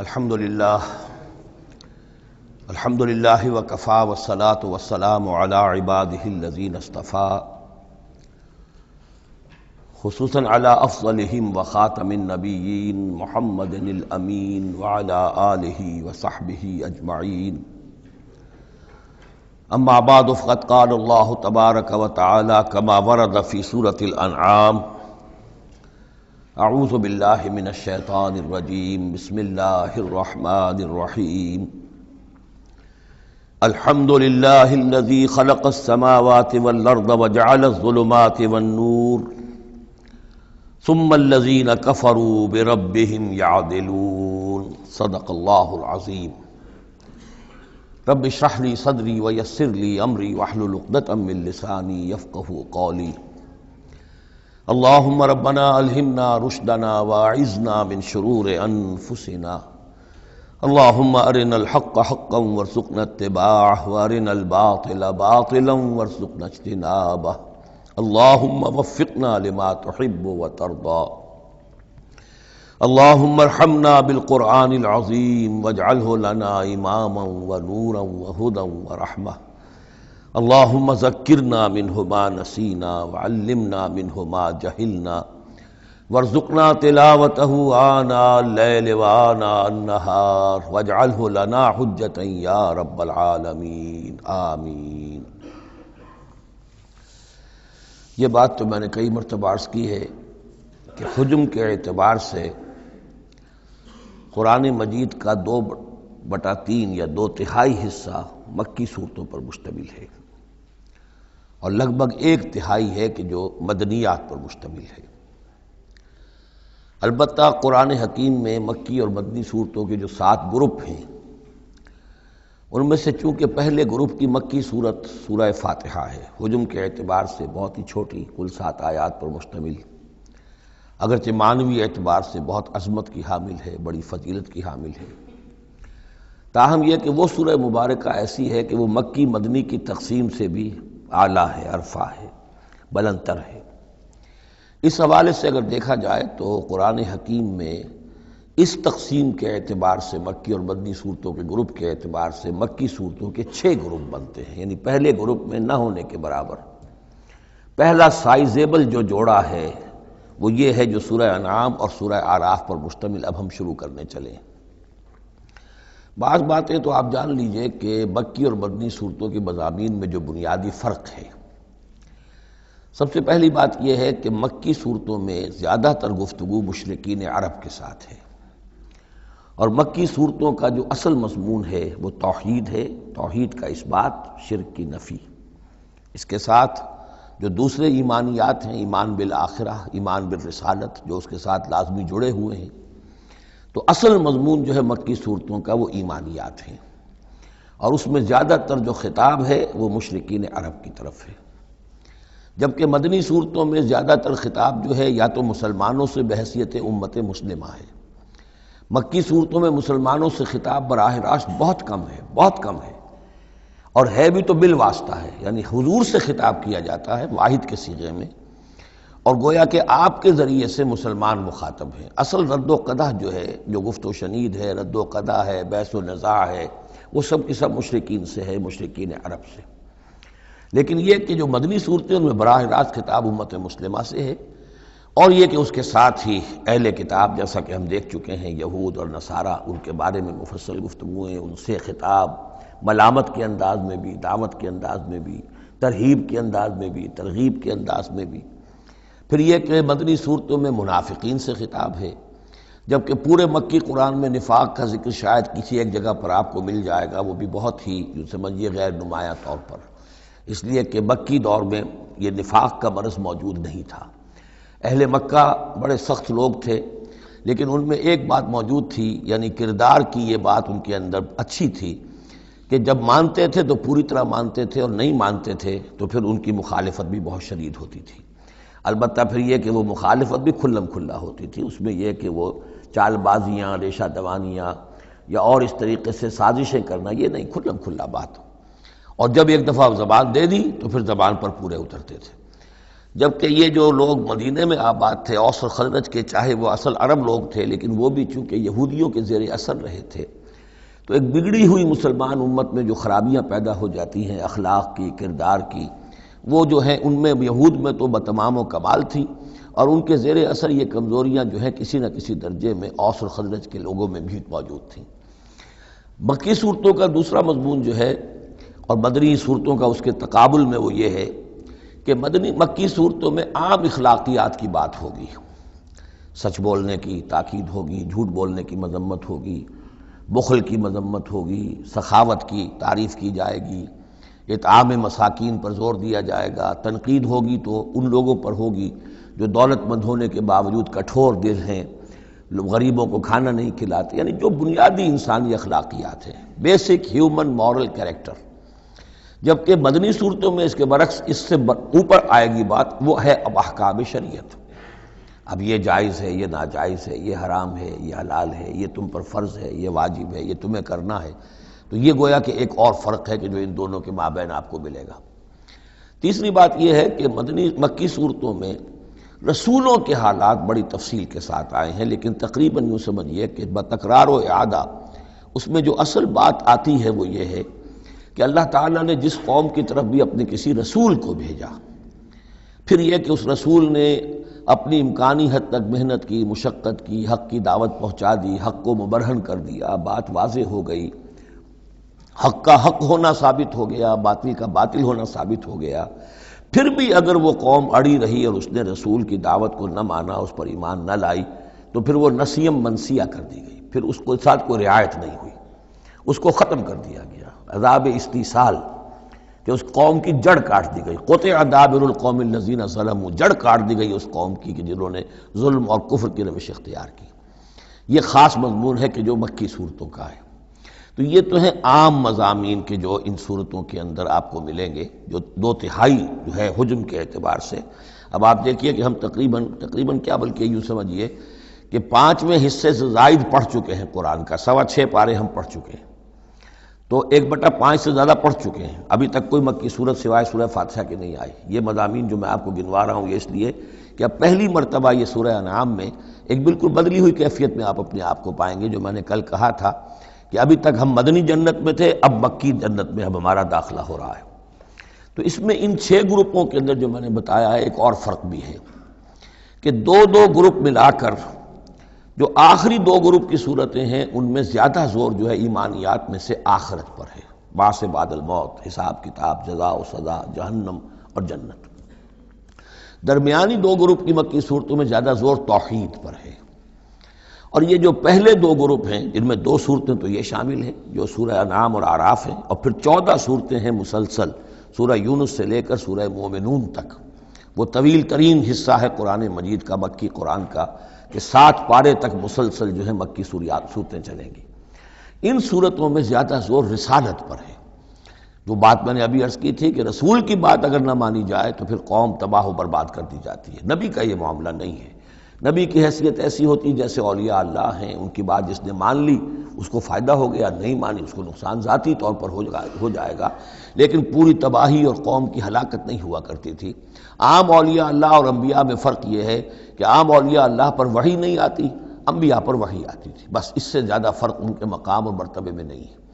الحمد للہ وکفیٰ والصلاة والسلام علی عبادہ الذین اصطفیٰ خصوصاً علی افضلہم وخاتم النبیین محمد الامین وعلی آلہ وصحبہ اجمعین اما بعد فقد قال اللہ تبارک وتعالی کما ورد فی سورة الانعام اعوذ باللہ من الشیطان الرجیم بسم اللہ الرحمن الرحیم الحمد للہ الذی خلق السماوات والارض وجعل الظلمات والنور ثم الذین کفروا بربهم یعدلون صدق اللہ العظیم رب اشرح لی صدری ویسر لی امری واحلل عقدۃ من لسانی یفقہوا قولی اللہم ربنا الہمنا رشدنا واعذنا من شرور انفسنا اللہم ارنا الحق حقا وارزقنا اتباعہ وارنا الباطل باطلا وارزقنا اجتنابہ اللہم وفقنا لما تحب وترضى اللہم ارحمنا بالقرآن العظیم واجعلہ لنا اماما ونورا وہدا ورحمہ اللہم ذکرنا منہ ما نسینا وعلمنا منہ ما جہلنا وارزقنا تلاوتہ آناء اللیل وآناء النہار واجعلہ لنا حجتا یا رب العالمین آمین۔ یہ بات تو میں نے کئی مرتبہ عرض کی ہے کہ حجم کے اعتبار سے قرآن مجید کا 2/3 یا 2/3 حصہ مکی صورتوں پر مشتمل ہے اور لگ بھگ 1/3 ہے کہ جو مدنیات پر مشتمل ہے۔ البتہ قرآن حکیم میں مکی اور مدنی صورتوں کے جو 7 گروپ ہیں ان میں سے چونکہ پہلے گروپ کی مکی صورت سورہ فاتحہ ہے، حجم کے اعتبار سے بہت ہی چھوٹی، کل 7 آیات پر مشتمل، اگرچہ معنوی اعتبار سے بہت عظمت کی حامل ہے، بڑی فضیلت کی حامل ہے، تاہم یہ کہ وہ سورہ مبارکہ ایسی ہے کہ وہ مکی مدنی کی تقسیم سے بھی اعلیٰ ہے، ارفع ہے، بلندتر ہے۔ اس حوالے سے اگر دیکھا جائے تو قرآن حکیم میں اس تقسیم کے اعتبار سے مکی اور مدنی صورتوں کے گروپ کے اعتبار سے مکی صورتوں کے 6 گروپ بنتے ہیں، یعنی پہلے گروپ میں نہ ہونے کے برابر۔ پہلا سائزیبل جو جوڑا ہے وہ یہ ہے جو سورہ انعام اور سورہ اعراف پر مشتمل اب ہم شروع کرنے چلے ہیں۔ بعض باتیں تو آپ جان لیجئے کہ مکی اور مدنی صورتوں کے مضامین میں جو بنیادی فرق ہے، سب سے پہلی بات یہ ہے کہ مکی صورتوں میں زیادہ تر گفتگو مشرکین عرب کے ساتھ ہے، اور مکی صورتوں کا جو اصل مضمون ہے وہ توحید ہے، توحید کا اثبات، شرک کی نفی۔ اس کے ساتھ جو دوسرے ایمانیات ہیں، ایمان بالآخرہ، ایمان بالرسالت، جو اس کے ساتھ لازمی جڑے ہوئے ہیں، تو اصل مضمون جو ہے مکی صورتوں کا وہ ایمانیات ہیں، اور اس میں زیادہ تر جو خطاب ہے وہ مشرکین عرب کی طرف ہے، جبکہ مدنی صورتوں میں زیادہ تر خطاب جو ہے یا تو مسلمانوں سے بحیثیت امت مسلمہ ہے۔ مکی صورتوں میں مسلمانوں سے خطاب براہ راست بہت کم ہے، بہت کم ہے، اور ہے بھی تو بالواسطہ ہے، یعنی حضور سے خطاب کیا جاتا ہے واحد کے صیغے میں، اور گویا کہ آپ کے ذریعے سے مسلمان مخاطب ہیں۔ اصل رد و قدح جو ہے، جو گفت و شنید ہے، رد و قدح ہے، بحث و نزاع ہے، وہ سب کی سب مشرکین سے ہے، مشرکین عرب سے۔ لیکن یہ کہ جو مدنی صورتیں ان میں براہ راست خطاب امت مسلمہ سے ہے، اور یہ کہ اس کے ساتھ ہی اہل کتاب، جیسا کہ ہم دیکھ چکے ہیں، یہود اور نصارہ، ان کے بارے میں مفصل گفتگویں، ان سے خطاب ملامت کے انداز میں بھی، دعوت کے انداز میں بھی، ترہیب کے انداز میں بھی، ترغیب کے انداز میں بھی۔ پھر یہ کہ مدنی صورتوں میں منافقین سے خطاب ہے، جبکہ پورے مکی قرآن میں نفاق کا ذکر شاید کسی ایک جگہ پر آپ کو مل جائے گا، وہ بھی بہت ہی جو سمجھیے غیر نمایاں طور پر، اس لیے کہ مکی دور میں یہ نفاق کا مرض موجود نہیں تھا۔ اہل مکہ بڑے سخت لوگ تھے، لیکن ان میں ایک بات موجود تھی، یعنی کردار کی یہ بات ان کے اندر اچھی تھی کہ جب مانتے تھے تو پوری طرح مانتے تھے، اور نہیں مانتے تھے تو پھر ان کی مخالفت بھی بہت شدید ہوتی تھی۔ البتہ پھر یہ کہ وہ مخالفت بھی کھلم کھلا ہوتی تھی، اس میں یہ کہ وہ چال بازیاں، ریشہ دوانیاں یا اور اس طریقے سے سازشیں کرنا، یہ نہیں، کھلم کھلا بات، اور جب ایک دفعہ زبان دے دی تو پھر زبان پر پورے اترتے تھے۔ جبکہ یہ جو لوگ مدینے میں آباد تھے اوس اور خزرج کے، چاہے وہ اصل عرب لوگ تھے لیکن وہ بھی چونکہ یہودیوں کے زیر اثر رہے تھے، تو ایک بگڑی ہوئی مسلمان امت میں جو خرابیاں پیدا ہو جاتی ہیں اخلاق کی، کردار کی، وہ جو ہیں ان میں یہود میں تو بتمام و کمال تھی، اور ان کے زیر اثر یہ کمزوریاں جو ہیں کسی نہ کسی درجے میں اوس اور خزرج کے لوگوں میں بھی موجود تھیں۔ مکی صورتوں کا دوسرا مضمون جو ہے اور مدنی صورتوں کا اس کے تقابل میں وہ یہ ہے کہ مکی صورتوں میں عام اخلاقیات کی بات ہوگی، سچ بولنے کی تاکید ہوگی، جھوٹ بولنے کی مذمت ہوگی، بخل کی مذمت ہوگی، سخاوت کی تعریف کی جائے گی، اطعام مساکین پر زور دیا جائے گا، تنقید ہوگی تو ان لوگوں پر ہوگی جو دولت مند ہونے کے باوجود کٹھور دل ہیں، غریبوں کو کھانا نہیں کھلاتے، یعنی جو بنیادی انسانی اخلاقیات ہیں، بیسک ہیومن مورل کریکٹر۔ جبکہ مدنی صورتوں میں اس کے برعکس اس سے اوپر آئے گی بات، وہ ہے اب احکام شریعت۔ اب یہ جائز ہے، یہ ناجائز ہے، یہ حرام ہے، یہ حلال ہے، یہ تم پر فرض ہے، یہ واجب ہے، یہ تمہیں کرنا ہے۔ تو یہ گویا کہ ایک اور فرق ہے کہ جو ان دونوں کے مابین آپ کو ملے گا۔ تیسری بات یہ ہے کہ مکی صورتوں میں رسولوں کے حالات بڑی تفصیل کے ساتھ آئے ہیں، لیکن تقریباً یوں سمجھیے کہ بتکرار و اعادہ اس میں جو اصل بات آتی ہے وہ یہ ہے کہ اللہ تعالیٰ نے جس قوم کی طرف بھی اپنے کسی رسول کو بھیجا، پھر یہ کہ اس رسول نے اپنی امکانی حد تک محنت کی، مشقت کی، حق کی دعوت پہنچا دی، حق کو مبرہن کر دیا، بات واضح ہو گئی، حق کا حق ہونا ثابت ہو گیا، باطل کا باطل ہونا ثابت ہو گیا، پھر بھی اگر وہ قوم اڑی رہی اور اس نے رسول کی دعوت کو نہ مانا، اس پر ایمان نہ لائی، تو پھر وہ نسیم منسیہ کر دی گئی، پھر اس کے ساتھ کوئی رعایت نہیں ہوئی، اس کو ختم کر دیا گیا، عذاب استیصال کہ اس قوم کی جڑ کاٹ دی گئی، قطع دابر القوم الذین ظلموا، جڑ کاٹ دی گئی اس قوم کی کہ جنہوں نے ظلم اور کفر کی روش اختیار کی۔ یہ خاص مضمون ہے کہ جو مکی صورتوں کا ہے۔ تو یہ تو ہیں عام مضامین کے جو ان صورتوں کے اندر آپ کو ملیں گے، جو 2/3 جو ہے حجم کے اعتبار سے۔ اب آپ دیکھیے کہ ہم تقریباً کیا بلکہ یوں سمجھیے کہ 5ویں حصے سے زائد پڑھ چکے ہیں قرآن کا، 6.25 پارے ہم پڑھ چکے ہیں، تو 1/5 سے زیادہ پڑھ چکے ہیں۔ ابھی تک کوئی مکی صورت سوائے سورہ فاتحہ کے نہیں آئی۔ یہ مضامین جو میں آپ کو گنوا رہا ہوں یہ اس لیے کہ اب پہلی مرتبہ یہ سورہ انعام میں ایک بالکل بدلی ہوئی کیفیت میں آپ اپنے آپ کو پائیں گے، جو میں نے کل کہا تھا کہ ابھی تک ہم مدنی جنت میں تھے، اب مکی جنت میں اب ہمارا داخلہ ہو رہا ہے۔ تو اس میں ان 6 گروپوں کے اندر جو میں نے بتایا ہے ایک اور فرق بھی ہے کہ 2 گروپ ملا کر جو آخری 2 گروپ کی صورتیں ہیں ان میں زیادہ زور جو ہے ایمانیات میں سے آخرت پر ہے، بعث بعد الموت، حساب کتاب، جزا و سزا، جہنم اور جنت۔ درمیانی 2 گروپ کی مکی صورتوں میں زیادہ زور توحید پر ہے، اور یہ جو پہلے 2 گروپ ہیں جن میں 2 صورتیں تو یہ شامل ہیں جو سورہ انعام اور اعراف ہیں، اور پھر 14 صورتیں ہیں مسلسل سورہ یونس سے لے کر سورہ مومنون تک۔ وہ طویل ترین حصہ ہے قرآن مجید کا، مکی قرآن کا، کہ 7 پارے تک مسلسل جو ہے مکی صورتیں چلیں گی۔ ان صورتوں میں زیادہ زور رسالت پر ہے۔ جو بات میں نے ابھی عرض کی تھی کہ رسول کی بات اگر نہ مانی جائے تو پھر قوم تباہ و برباد کر دی جاتی ہے۔ نبی کا یہ معاملہ نہیں ہے، نبی کی حیثیت ایسی ہوتی جیسے اولیاء اللہ ہیں، ان کی بات جس نے مان لی اس کو فائدہ ہو گیا، نہیں مانی اس کو نقصان ذاتی طور پر ہو جائے گا، لیکن پوری تباہی اور قوم کی ہلاکت نہیں ہوا کرتی تھی۔ عام اولیاء اللہ اور انبیاء میں فرق یہ ہے کہ عام اولیاء اللہ پر وحی نہیں آتی، انبیاء پر وحی آتی تھی، بس اس سے زیادہ فرق ان کے مقام اور مرتبے میں نہیں ہے۔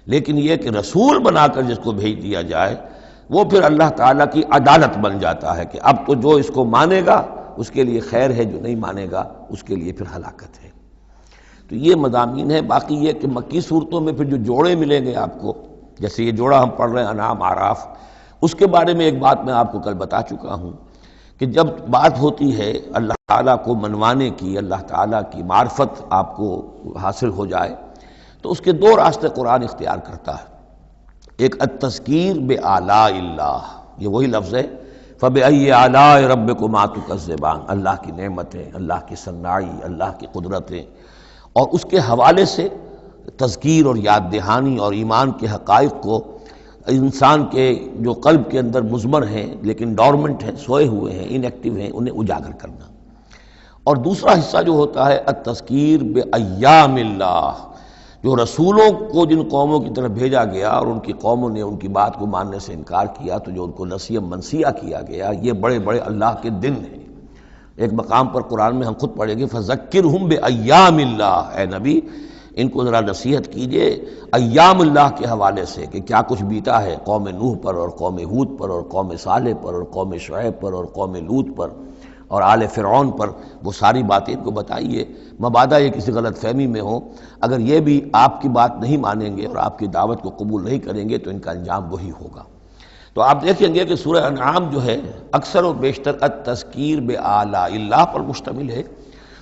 لیکن یہ کہ رسول بنا کر جس کو بھیج دیا جائے وہ پھر اللہ تعالیٰ کی عدالت بن جاتا ہے کہ اب تو جو اس کو مانے گا اس کے لیے خیر ہے، جو نہیں مانے گا اس کے لیے پھر ہلاکت ہے۔ تو یہ مضامین ہے۔ باقی یہ کہ مکی صورتوں میں پھر جو جوڑے ملیں گے آپ کو، جیسے یہ جوڑا ہم پڑھ رہے ہیں انعام اعراف، اس کے بارے میں ایک بات میں آپ کو کل بتا چکا ہوں کہ جب بات ہوتی ہے اللہ تعالیٰ کو منوانے کی، اللہ تعالیٰ کی معرفت آپ کو حاصل ہو جائے، تو اس کے 2 راستے قرآن اختیار کرتا ہے۔ ایک التذکیر بآلاء اللہ، یہ وہی لفظ ہے فَبِأَيِّ آلَاءِ رَبِّكُمَا تُكَذِّبَانِ، اللہ کی نعمتیں، اللہ کی صناعی، اللہ کی قدرتیں، اور اس کے حوالے سے تذکیر اور یاد دہانی اور ایمان کے حقائق کو انسان کے جو قلب کے اندر مضمر ہیں لیکن ڈورمنٹ ہیں، سوئے ہوئے ہیں، ان ایکٹیو ہیں، انہیں اجاگر کرنا۔ اور دوسرا حصہ جو ہوتا ہے التذکیر بایام اللہ، جو رسولوں کو جن قوموں کی طرف بھیجا گیا اور ان کی قوموں نے ان کی بات کو ماننے سے انکار کیا، تو جو ان کو نسیہ منسیہ کیا گیا، یہ بڑے بڑے اللہ کے دن ہیں۔ ایک مقام پر قرآن میں ہم خود پڑھیں گے فَذَكِّرْهُمْ بِأَيَّامِ اللَّهِ، اے نبی ان کو ذرا نصیحت کیجئے ایام اللہ کے حوالے سے کہ کیا کچھ بیتا ہے قوم نوح پر اور قوم ہود پر اور قوم صالح پر اور قوم شعیب پر اور قوم لوط پر اور آل فرعون پر، وہ ساری باتیں ان کو بتائیے، مبادا یہ کسی غلط فہمی میں ہو۔ اگر یہ بھی آپ کی بات نہیں مانیں گے اور آپ کی دعوت کو قبول نہیں کریں گے تو ان کا انجام وہی ہوگا۔ تو آپ دیکھیں گے کہ سورہ انعام جو ہے اکثر و بیشتر التذکیر بآلاء اللہ پر مشتمل ہے،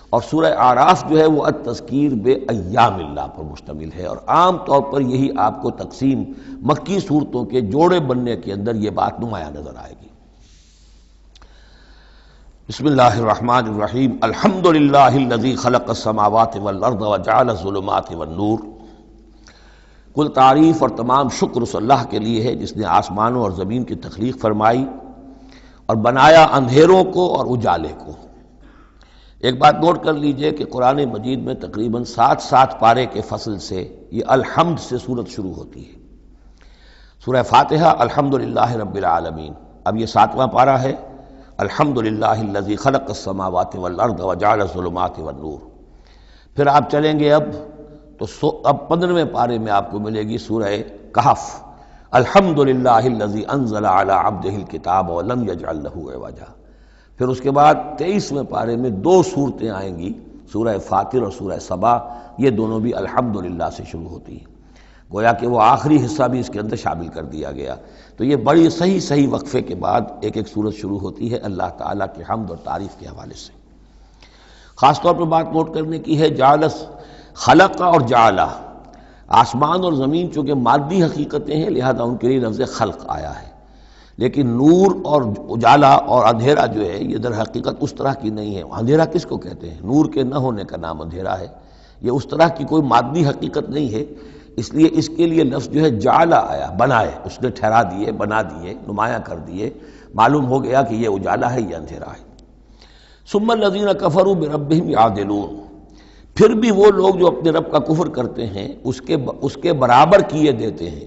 اور سورہ اعراف جو ہے وہ التذکیر بایام اللہ پر مشتمل ہے، اور عام طور پر یہی آپ کو تقسیم مکی صورتوں کے جوڑے بننے کے اندر یہ بات نمایاں نظر آئے گی۔ بسم اللہ الرحمن الرحیم، الحمد للہ الذی خلق السماوات والارض وجعل الظلمات والنور۔ کل تعریف اور تمام شکر اس اللہ کے لیے ہے جس نے آسمانوں اور زمین کی تخلیق فرمائی اور بنایا اندھیروں کو اور اجالے کو۔ ایک بات نوٹ کر لیجئے کہ قرآن مجید میں تقریباً 7 پارے کے فصل سے یہ الحمد سے سورت شروع ہوتی ہے۔ سورہ فاتحہ الحمدللہ رب العالمین، اب یہ 7واں پارہ ہے، الحمدللہ الذی خلق السماوات والارض وجعل الظلمات والنور۔ پھر آپ چلیں گے اب 15ویں پارے میں آپ کو ملے گی سورہ کہف، الحمدللہ الذی انزل علی عبدہ الکتاب ولم یجعل لہ عوجا۔ پھر اس کے بعد 23ویں پارے میں 2 صورتیں آئیں گی، سورہ فاطر اور سورہ سبا، یہ دونوں بھی الحمدللہ سے شروع ہوتی ہیں، گویا کہ وہ آخری حصہ بھی اس کے اندر شامل کر دیا گیا۔ تو یہ بڑی صحیح وقفے کے بعد ایک سورت شروع ہوتی ہے اللہ تعالیٰ کے حمد اور تعریف کے حوالے سے۔ خاص طور پر بات نوٹ کرنے کی ہے جعلس، خلق اور جعلہ، آسمان اور زمین چونکہ مادی حقیقتیں ہیں لہذا ان کے لیے لفظ خلق آیا ہے، لیکن نور اور اجالا اور اندھیرا جو ہے یہ در حقیقت اس طرح کی نہیں ہے۔ اندھیرا کس کو کہتے ہیں؟ نور کے نہ ہونے کا نام اندھیرا ہے، یہ اس طرح کی کوئی مادی حقیقت نہیں ہے، اس لیے اس کے لیے لفظ جو ہے جعلا آیا، بنائے، اس نے ٹھہرا دیے، بنا دیے، نمایاں کر دیے، معلوم ہو گیا کہ یہ اجالا ہے، یہ اندھیرا ہے۔ ثم الذین کفروا بربہم یعدلون، پھر بھی وہ لوگ جو اپنے رب کا کفر کرتے ہیں اس کے برابر کیے دیتے ہیں،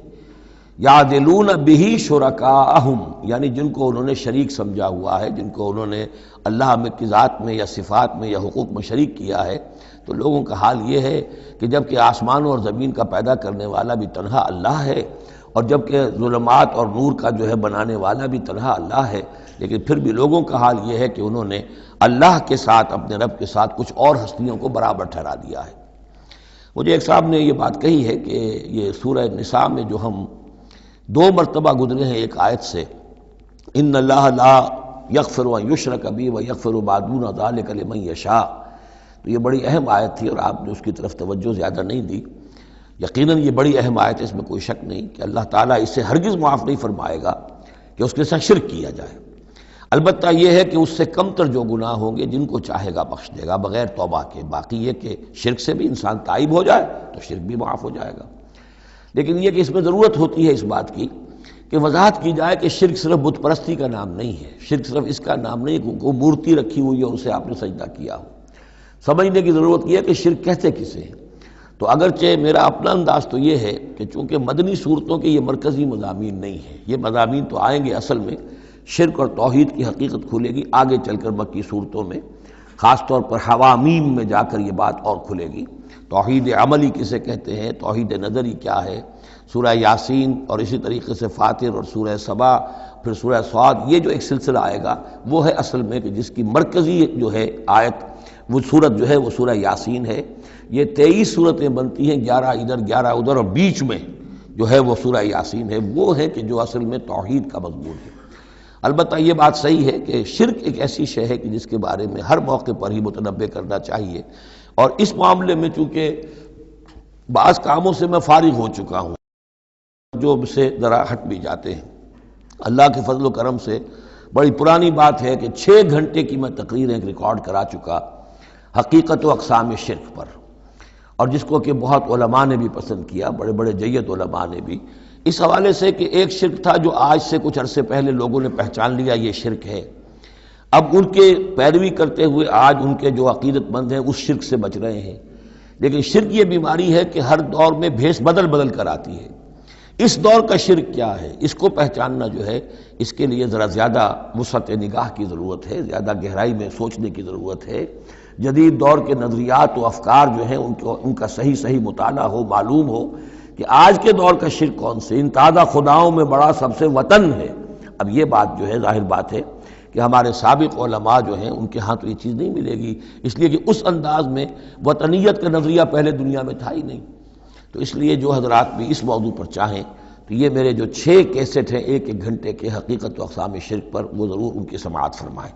یعدلون بہ شرکاءہم، یعنی جن کو انہوں نے شریک سمجھا ہوا ہے، جن کو انہوں نے اللہ کی ذات میں یا صفات میں یا حقوق میں شریک کیا ہے، تو لوگوں کا حال یہ ہے کہ جب کہ آسمان اور زمین کا پیدا کرنے والا بھی تنہا اللہ ہے، اور جب کہ ظلمات اور نور کا جو ہے بنانے والا بھی تنہا اللہ ہے، لیکن پھر بھی لوگوں کا حال یہ ہے کہ انہوں نے اللہ کے ساتھ، اپنے رب کے ساتھ کچھ اور ہستیوں کو برابر ٹھہرا دیا ہے۔ مجھے ایک صاحب نے یہ بات کہی ہے کہ یہ سورہ نساء میں جو ہم 2 مرتبہ گزرے ہیں ایک آیت سے، ان اللہ لا یغفر ان یشرک بہ ویغفر ما دون ذلک لمن یشاء، تو یہ بڑی اہم آیت تھی اور آپ نے اس کی طرف توجہ زیادہ نہیں دی۔ یقیناً یہ بڑی اہم آیت ہے، اس میں کوئی شک نہیں کہ اللہ تعالیٰ اسے ہرگز معاف نہیں فرمائے گا کہ اس کے ساتھ شرک کیا جائے۔ البتہ یہ ہے کہ اس سے کم تر جو گناہ ہوں گے جن کو چاہے گا بخش دے گا بغیر توبہ کے، باقی یہ کہ شرک سے بھی انسان تائب ہو جائے تو شرک بھی معاف ہو جائے گا۔ لیکن یہ کہ اس میں ضرورت ہوتی ہے اس بات کی کہ وضاحت کی جائے کہ شرک صرف بت پرستی کا نام نہیں ہے، شرک صرف اس کا نام نہیں کہ کوئی مورتی رکھی ہوئی ہے اور اسے آپ نے سجدہ کیا ہو۔ سمجھنے کی ضرورت یہ ہے کہ شرک کہتے کسے ہیں۔ تو اگرچہ میرا اپنا انداز تو یہ ہے کہ چونکہ مدنی صورتوں کے یہ مرکزی مضامین نہیں ہیں، یہ مضامین تو آئیں گے، اصل میں شرک اور توحید کی حقیقت کھلے گی آگے چل کر مکی صورتوں میں، خاص طور پر حوامیم میں جا کر یہ بات اور کھلے گی۔ توحید عملی کسے کہتے ہیں، توحید نظری کیا ہے، سورہ یاسین اور اسی طریقے سے فاطر اور سورہ سبا، پھر سورہ صاد، یہ جو ایک سلسلہ آئے گا وہ ہے اصل میں کہ جس کی مرکزی جو ہے آیت، وہ صورت جو ہے وہ سورہ یاسین ہے۔ یہ 23 صورتیں بنتی ہیں، 11 ادھر 11 ادھر، اور بیچ میں جو ہے وہ سورہ یاسین ہے، وہ ہے کہ جو اصل میں توحید کا مضمون ہے۔ البتہ یہ بات صحیح ہے کہ شرک ایک ایسی شے ہے کہ جس کے بارے میں ہر موقع پر ہی متنبہ کرنا چاہیے، اور اس معاملے میں چونکہ بعض کاموں سے میں فارغ ہو چکا ہوں جو سے ذرا ہٹ بھی جاتے ہیں، اللہ کے فضل و کرم سے بڑی پرانی بات ہے کہ 6 گھنٹے کی میں تقریر ایک ریکارڈ کرا چکا حقیقت و اقسام شرک پر، اور جس کو کہ بہت علماء نے بھی پسند کیا، بڑے بڑے جید علماء نے بھی، اس حوالے سے کہ ایک شرک تھا جو آج سے کچھ عرصے پہلے لوگوں نے پہچان لیا یہ شرک ہے، اب ان کے پیروی کرتے ہوئے آج ان کے جو عقیدت مند ہیں اس شرک سے بچ رہے ہیں، لیکن شرک یہ بیماری ہے کہ ہر دور میں بھیس بدل بدل کر آتی ہے۔ اس دور کا شرک کیا ہے، اس کو پہچاننا جو ہے، اس کے لیے ذرا زیادہ وسعت نگاہ کی ضرورت ہے، زیادہ گہرائی میں سوچنے کی ضرورت ہے۔ جدید دور کے نظریات و افکار جو ہیں ان کا صحیح مطالعہ ہو، معلوم ہو کہ آج کے دور کا شرک کون سے۔ ان تازہ خداؤں میں بڑا سب سے وطن ہے۔ اب یہ بات جو ہے ظاہر بات ہے کہ ہمارے سابق علماء جو ہیں ان کے ہاں تو یہ چیز نہیں ملے گی، اس لیے کہ اس انداز میں وطنیت کا نظریہ پہلے دنیا میں تھا ہی نہیں۔ تو اس لیے جو حضرات بھی اس موضوع پر چاہیں تو یہ میرے جو 6 کیسٹ ہیں 1 گھنٹے کے حقیقت و اقسام شرک پر، وہ ضرور ان کی سماعت فرمائیں۔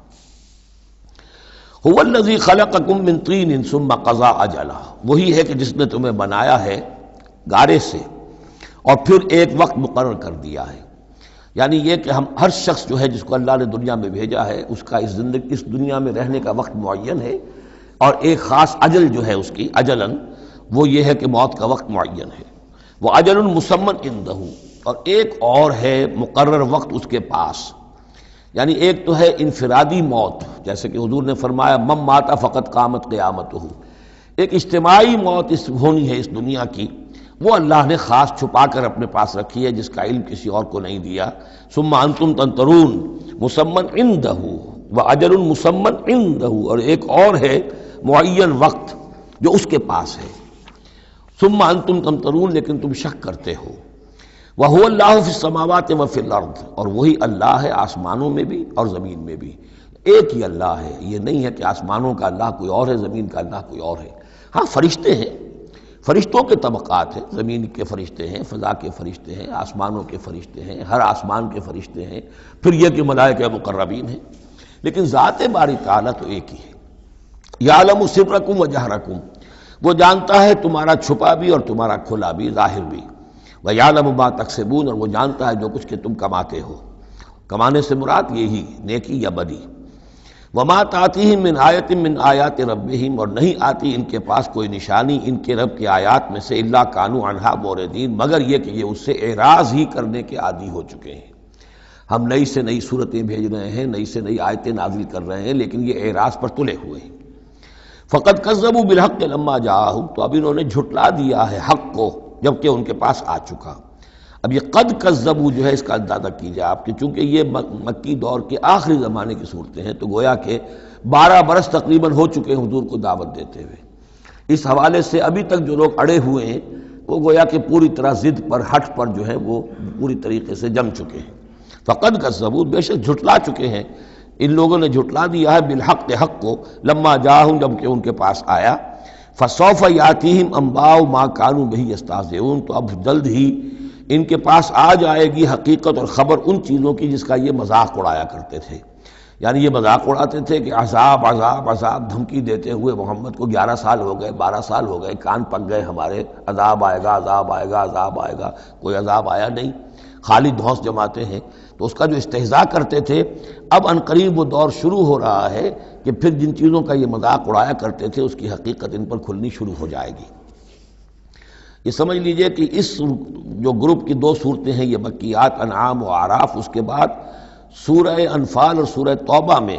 هو الذی خلقکم من طین ثم قضى اجلا، وہی ہے کہ جس نے تمہیں بنایا ہے گارے سے اور پھر ایک وقت مقرر کر دیا ہے۔ یعنی یہ کہ ہم ہر شخص جو ہے جس کو اللہ نے دنیا میں بھیجا ہے، اس کا اس دنیا میں رہنے کا وقت معین ہے، اور ایک خاص اجل جو ہے اس کی اجلاً وہ یہ ہے کہ موت کا وقت معین ہے۔ وہ اجل مسمن عندہ، اور ایک اور ہے مقرر وقت اس کے پاس۔ یعنی ایک تو ہے انفرادی موت، جیسے کہ حضور نے فرمایا من مات فقط قامت قیامتہ، ایک اجتماعی موت ہونی ہے اس دنیا کی، وہ اللہ نے خاص چھپا کر اپنے پاس رکھی ہے، جس کا علم کسی اور کو نہیں دیا۔ ثم انتم تنظرون مسمن عندہ واجل مسمن عندہ، اور ایک اور ہے معین وقت جو اس کے پاس ہے۔ ثم انتم تمترون، لیکن تم شک کرتے ہو۔ وَهُوَ اللَّهُ فِي السَّمَاوَاتِ وَفِي الْأَرْضِ، اور وہی اللہ ہے آسمانوں میں بھی اور زمین میں بھی، ایک ہی اللہ ہے۔ یہ نہیں ہے کہ آسمانوں کا اللہ کوئی اور ہے، زمین کا اللہ کوئی اور ہے۔ ہاں فرشتے ہیں، فرشتوں کے طبقات ہیں، زمین کے فرشتے ہیں، فضا کے فرشتے ہیں، آسمانوں کے فرشتے ہیں، ہر آسمان کے فرشتے ہیں، پھر یہ کہ ملائکہ مقربین ہیں، لیکن ذات باری تعالیٰ تو ایک ہی ہے۔ یعلم سرکم وجہرکم، وہ جانتا ہے تمہارا چھپا بھی اور تمہارا کھلا بھی، ظاہر بھی۔ وَيَعْلَمُ مَا تَكْسِبُونَ، اور وہ جانتا ہے جو کچھ کہ تم کماتے ہو۔ کمانے سے مراد یہی نیکی یا بدی۔ وَمَا تَأْتِيهِم مِّنْ آیَةٍ مِّنْ آیَاتِ رَبِّهِمْ، اور نہیں آتی ان کے پاس کوئی نشانی ان کے رب کی آیات میں سے، إِلَّا كَانُوا عَنْهَا مُعْرِضِينَ، مگر یہ کہ یہ اس سے اعراض ہی کرنے کے عادی ہو چکے ہیں۔ ہم نئی سے نئی صورتیں بھیج رہے ہیں، نئی سے نئی آیتیں نازل کر رہے ہیں، لیکن یہ اعراض پر تلے ہوئے ہیں۔ فَقَدْ كَذَّبُوا بِالْحَقِّ لَمَّا جَاءَهُمْ، تو اب انہوں نے جھٹلا دیا ہے حق کو جبکہ ان کے پاس آ چکا۔ اب یہ قد کذبوا جو ہے اس کا اندازہ کیجئے آپ کہ چونکہ یہ مکی دور کے آخری زمانے کی صورتیں ہیں، تو گویا کہ 12 برس تقریباً ہو چکے ہیں حضور کو دعوت دیتے ہوئے۔ اس حوالے سے ابھی تک جو لوگ اڑے ہوئے ہیں وہ گویا کہ پوری طرح ضد پر، ہٹ پر جو ہے وہ پوری طریقے سے جم چکے ہیں۔ فقد کذبوا، بے شک جھٹلا چکے ہیں، ان لوگوں نے جھٹلا دیا ہے بالحق، حق کو، لما جاءہم، جب کہ ان کے پاس آیا۔ فسوف یاتیہم انباء ما کانوا بہ یستہزئون، تو اب جلد ہی ان کے پاس آ جائے گی حقیقت اور خبر ان چیزوں کی جس کا یہ مذاق اڑایا کرتے تھے۔ یعنی یہ مذاق اڑاتے تھے کہ عذاب عذاب عذاب، دھمکی دیتے ہوئے محمد کو 11 سال ہو گئے، 12 سال ہو گئے، کان پک گئے ہمارے، عذاب آئے گا عذاب آئے گا عذاب آئے گا، کوئی عذاب آیا نہیں، خالی دھونس جماتے ہیں۔ تو اس کا جو استہزاء کرتے تھے، اب عنقریب وہ دور شروع ہو رہا ہے کہ پھر جن چیزوں کا یہ مذاق اڑایا کرتے تھے اس کی حقیقت ان پر کھلنی شروع ہو جائے گی۔ یہ سمجھ لیجئے کہ اس جو گروپ کی 2 صورتیں ہیں، یہ مکیات انعام و اعراف، اس کے بعد سورہ انفال اور سورہ توبہ میں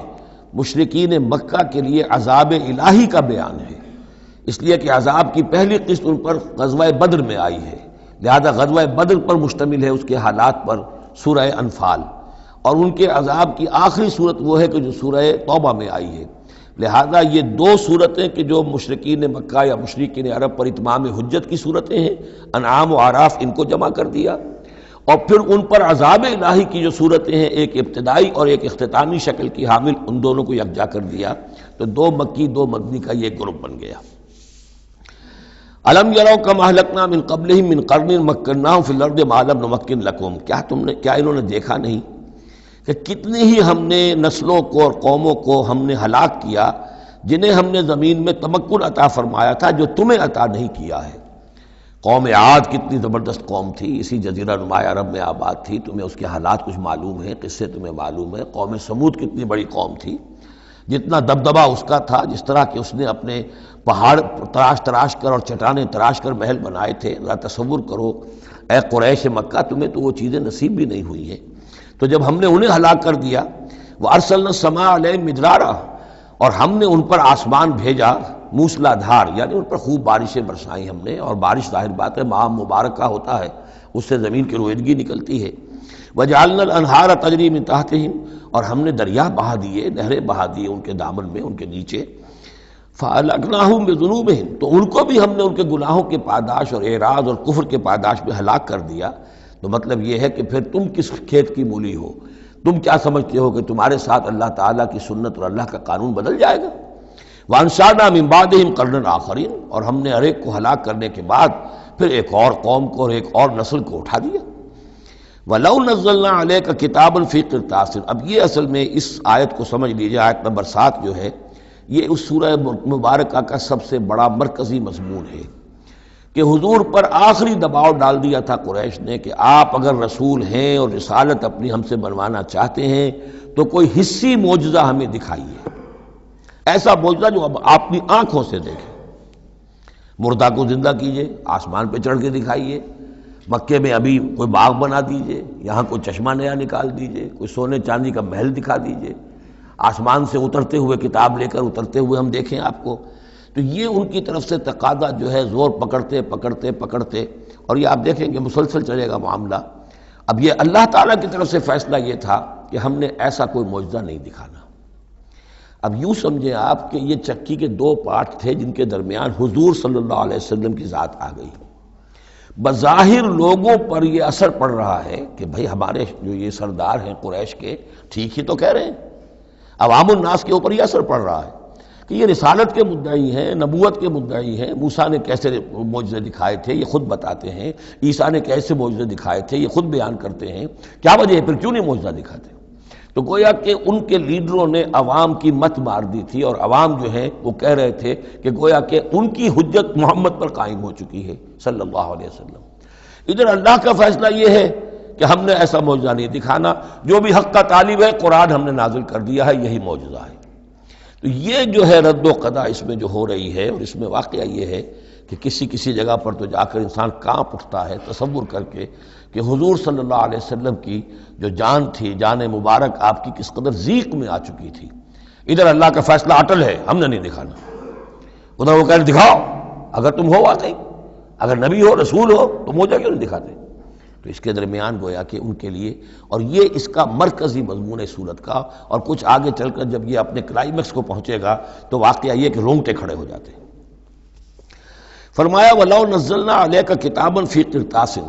مشرکین مکہ کے لیے عذاب الہی کا بیان ہے، اس لیے کہ عذاب کی پہلی قسط ان پر غزوہ بدر میں آئی ہے، لہذا غزوہ بدر پر مشتمل ہے اس کے حالات پر سورہ انفال، اور ان کے عذاب کی آخری صورت وہ ہے کہ جو سورہ توبہ میں آئی ہے۔ لہذا یہ 2 صورتیں کہ جو مشرکین مکہ یا مشرکین عرب پر اتمام حجت کی صورتیں ہیں، انعام و اعراف، ان کو جمع کر دیا، اور پھر ان پر عذاب الہی کی جو صورتیں ہیں، ایک ابتدائی اور ایک اختتامی شکل کی حامل، ان دونوں کو یکجا کر دیا، تو 2 مکی 2 مدنی کا یہ گروپ بن گیا۔ الم یروا کما اہلکنا من قبلہم من قرن مکناہم فی الارض ما لم نمکن لکم، کیا انہوں نے دیکھا نہیں کہ کتنی ہی ہم نے نسلوں کو اور قوموں کو ہم نے ہلاک کیا جنہیں ہم نے زمین میں تمکن عطا فرمایا تھا جو تمہیں عطا نہیں کیا ہے۔ قوم عاد کتنی زبردست قوم تھی، اسی جزیرہ نما عرب میں آباد تھی، تمہیں اس کے حالات کچھ معلوم ہیں، قصے تمہیں معلوم ہیں۔ قوم سمود کتنی بڑی قوم تھی، جتنا دبدبہ اس کا تھا، جس طرح کہ اس نے اپنے پہاڑ تراش کر اور چٹانیں تراش کر محل بنائے تھے، ذرا تصور کرو اے قریش مکہ، تمہیں تو وہ چیزیں نصیب بھی نہیں ہوئی ہیں۔ تو جب ہم نے انہیں ہلاک کر دیا، وَأَرْسَلْنَا السَّمَاءَ عَلَيْهِم مِدْرَارًا، اور ہم نے ان پر آسمان بھیجا موسلا دھار، یعنی ان پر خوب بارشیں برسائیں ہم نے، اور بارش ظاہر بات ہے ماہ مبارک کا ہوتا ہے، اس سے زمین کی رویدگی نکلتی ہے۔ وجعلنا الانہار تجری من تحتہم، اور ہم نے دریا بہا دیے، نہریں بہا دیے ان کے دامن میں، ان کے نیچے۔ فَأَلْأَقْنَاهُمْ بِذُنُوبِهِمْ، تو ان کو بھی ہم نے ان کے گناہوں کے پاداش اور اعراض اور کفر کے پاداش میں ہلاک کر دیا۔ تو مطلب یہ ہے کہ پھر تم کس کھیت کی مولی ہو؟ تم کیا سمجھتے ہو کہ تمہارے ساتھ اللہ تعالیٰ کی سنت اور اللہ کا قانون بدل جائے گا؟ وَأَنشَأْنَا مِن بَعْدِهِمْ قَرْنًا آخَرِينَ، اور ہم نے ہر ایک کو ہلاک کرنے کے بعد پھر ایک اور قوم کو اور ایک اور نسل کو اٹھا دیا۔ وَلَوْ نَزَّلْنَا عَلَيْكَ كِتَابًا فِي قِرْطَاسٍ، اب یہ اصل میں اس آیت کو سمجھ لیجیے، آیت نمبر 7 جو ہے یہ اس سورہ مبارکہ کا سب سے بڑا مرکزی مضمون ہے کہ حضور پر آخری دباؤ ڈال دیا تھا قریش نے کہ آپ اگر رسول ہیں اور رسالت اپنی ہم سے بنوانا چاہتے ہیں تو کوئی حصی معجزہ ہمیں دکھائیے، ایسا معجزہ جو اب آپ اپنی آنکھوں سے دیکھیں۔ مردہ کو زندہ کیجئے، آسمان پہ چڑھ کے دکھائیے، مکے میں ابھی کوئی باغ بنا دیجئے، یہاں کوئی چشمہ نیا نکال دیجئے، کوئی سونے چاندی کا محل دکھا دیجئے، آسمان سے اترتے ہوئے کتاب لے کر اترتے ہوئے ہم دیکھیں آپ کو۔ تو یہ ان کی طرف سے تقاضا جو ہے زور پکڑتے پکڑتے پکڑتے، اور یہ آپ دیکھیں کہ مسلسل چلے گا معاملہ۔ اب یہ اللہ تعالیٰ کی طرف سے فیصلہ یہ تھا کہ ہم نے ایسا کوئی معجزہ نہیں دکھانا۔ اب یوں سمجھیں آپ کہ یہ چکی کے دو پارٹ تھے جن کے درمیان حضور صلی اللہ علیہ وسلم کی ذات آ گئی۔ بظاہر لوگوں پر یہ اثر پڑ رہا ہے کہ بھئی ہمارے جو یہ سردار ہیں قریش کے ٹھیک ہی تو کہہ رہے ہیں، عوام الناس کے اوپر یہ اثر پڑ رہا ہے کہ یہ رسالت کے مدعی ہیں، نبوت کے مدعی ہیں۔ موسیٰ نے کیسے معجزے دکھائے تھے یہ خود بتاتے ہیں، عیسیٰ نے کیسے معجزے دکھائے تھے یہ خود بیان کرتے ہیں، کیا وجہ ہے پھر کیوں نہیں معجزہ دکھاتے؟ تو گویا کہ ان کے لیڈروں نے عوام کی مت مار دی تھی، اور عوام جو ہے وہ کہہ رہے تھے کہ گویا کہ ان کی حجت محمد پر قائم ہو چکی ہے صلی اللہ علیہ وسلم۔ ادھر اللہ کا فیصلہ یہ ہے کہ ہم نے ایسا معجزہ نہیں دکھانا، جو بھی حق کا طالب ہے قرآن ہم نے نازل کر دیا ہے، یہی معجزہ ہے۔ تو یہ جو ہے رد و قضا اس میں جو ہو رہی ہے، اور اس میں واقعہ یہ ہے کہ کسی جگہ پر تو جا کر انسان کانپ اٹھتا ہے تصور کر کے کہ حضور صلی اللہ علیہ وسلم کی جو جان تھی، جان مبارک آپ کی کس قدر ضیق میں آ چکی تھی۔ ادھر اللہ کا فیصلہ اٹل ہے، ہم نے نہیں دکھانا، ادھر وہ کہہ رہے دکھاؤ، اگر تم ہو واقعی، اگر نبی ہو رسول ہو تو معجزہ کیوں نہیں دکھاتے؟ تو اس کے درمیان گویا کہ ان کے لیے، اور یہ اس کا مرکزی مضمون ہے سورت کا، اور کچھ آگے چل کر جب یہ اپنے کلائمیکس کو پہنچے گا تو واقعہ یہ کہ رونگٹے کھڑے ہو جاتے ہیں۔ فرمایا وَلَوْ نَزَّلْنَا عَلَيْكَ كِتَابًا فِي قِرْطَاسٍ،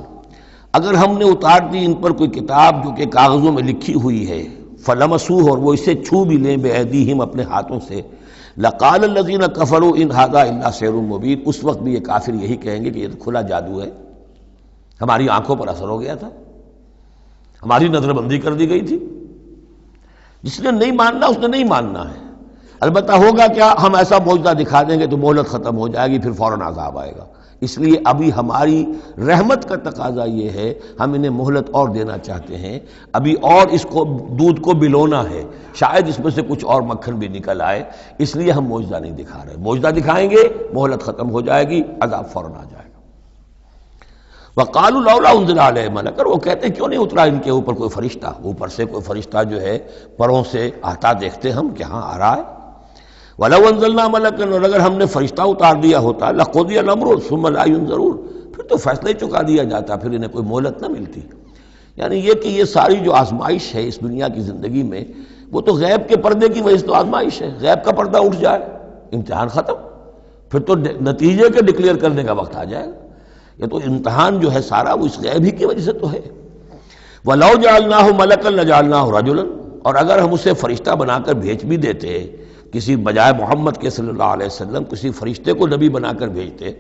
اگر ہم نے اتار دی ان پر کوئی کتاب جو کہ کاغذوں میں لکھی ہوئی ہے، فَلَمَسُوهُ، اور وہ اسے چھو بھی لیں بِأَيْدِيهِمْ اپنے ہاتھوں سے، لَقَالَ الَّذِينَ كَفَرُوا إِنْ هَذَا إِلَّا سِحْرٌ مُبِينٌ، اس وقت بھی یہ کافر یہی کہیں گے کہ یہ تو کھلا جادو ہے، ہماری آنکھوں پر اثر ہو گیا تھا، ہماری نظر بندی کر دی گئی تھی۔ جس نے نہیں ماننا اس نے نہیں ماننا ہے، البتہ ہوگا کیا، ہم ایسا معجزہ دکھا دیں گے تو مہلت ختم ہو جائے گی، پھر فوراً عذاب آئے گا۔ اس لیے ابھی ہماری رحمت کا تقاضا یہ ہے، ہم انہیں مہلت اور دینا چاہتے ہیں، ابھی اور اس کو دودھ کو بلونا ہے، شاید اس میں سے کچھ اور مکھن بھی نکل آئے، اس لیے ہم معجزہ نہیں دکھا رہے۔ معجزہ دکھائیں گے مہلت ختم ہو جائے گی، عذاب فوراً آ جائے گا۔ وَقَالُوا لَوْلَا أُنزِلَ عَلَيْهِ مَلَكٌ، اور وہ کہتے ہیں کیوں نہیں اترا ان کے اوپر کوئی فرشتہ، اوپر سے کوئی فرشتہ جو ہے پروں سے آتا دیکھتے ہم کہ ہاں آ رہا ہے۔ وَلَوْ أَنزَلْنَا مَلَكًا، اور اگر ہم نے فرشتہ اتار دیا ہوتا، لَقُضِيَ الْأَمْرُ ثُمَّ لَا يُنظَرُونَ، پھر تو فیصلہ ہی چکا دیا جاتا، پھر انہیں کوئی مہلت نہ ملتی۔ یعنی یہ کہ یہ ساری جو آزمائش ہے اس دنیا کی زندگی میں، وہ تو غیب کے پردے کی وجہ سے تو آزمائش ہے، غیب کا پردہ اٹھ جائے امتحان ختم، پھر تو نتیجے کے ڈکلیئر کرنے کا وقت آ جائے گا۔ یہ تو امتحان جو ہے سارا وہ اس غیب ہی کی وجہ سے تو ہے۔ وَلَوْ جَعَلْنَاهُ مَلَكًا لَجَعَلْنَاهُ رَجُلًا، اور اگر ہم اسے فرشتہ بنا کر بھیج بھی دیتے، کسی بجائے محمد کے صلی اللہ علیہ وسلم کسی فرشتے کو نبی بنا کر بھیجتے،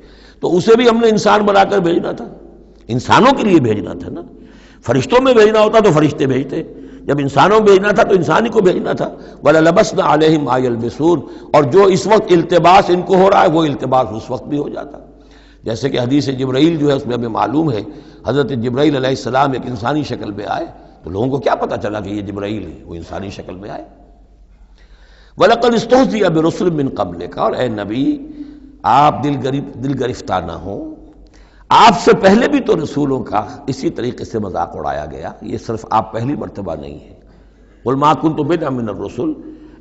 تو اسے بھی ہم نے انسان بنا کر بھیجنا تھا، انسانوں کے لیے بھیجنا تھا نا۔ فرشتوں میں بھیجنا ہوتا تو فرشتے بھیجتے، جب انسانوں میں بھیجنا تھا تو انسانی کو بھیجنا تھا۔ وَلَلَبَسْنَا عَلَيْهِمْ مَا يَلْبِسُونَ، اور جو اس وقت التباس ان کو ہو رہا ہے وہ التباس اس وقت بھی ہو جاتا، جیسے کہ حدیث جبرائیل جو ہے اس میں ہمیں معلوم ہے، حضرت جبرائیل علیہ السلام ایک انسانی شکل میں آئے تو لوگوں کو کیا پتہ چلا کہ یہ جبرائیل ہے، وہ انسانی شکل میں آئے۔ وَلَقَدِ اسْتُهْزِئَ بِرُسُلٍ مِّن قَبْلِكَ، اور اے نبی آپ دل گرفتہ نہ ہوں، آپ سے پہلے بھی تو رسولوں کا اسی طریقے سے مذاق اڑایا گیا، یہ صرف آپ پہلی مرتبہ نہیں ہے۔ قُلْ مَا كُنتُ بِدْعًا مِّنَ الرُّسُلِ،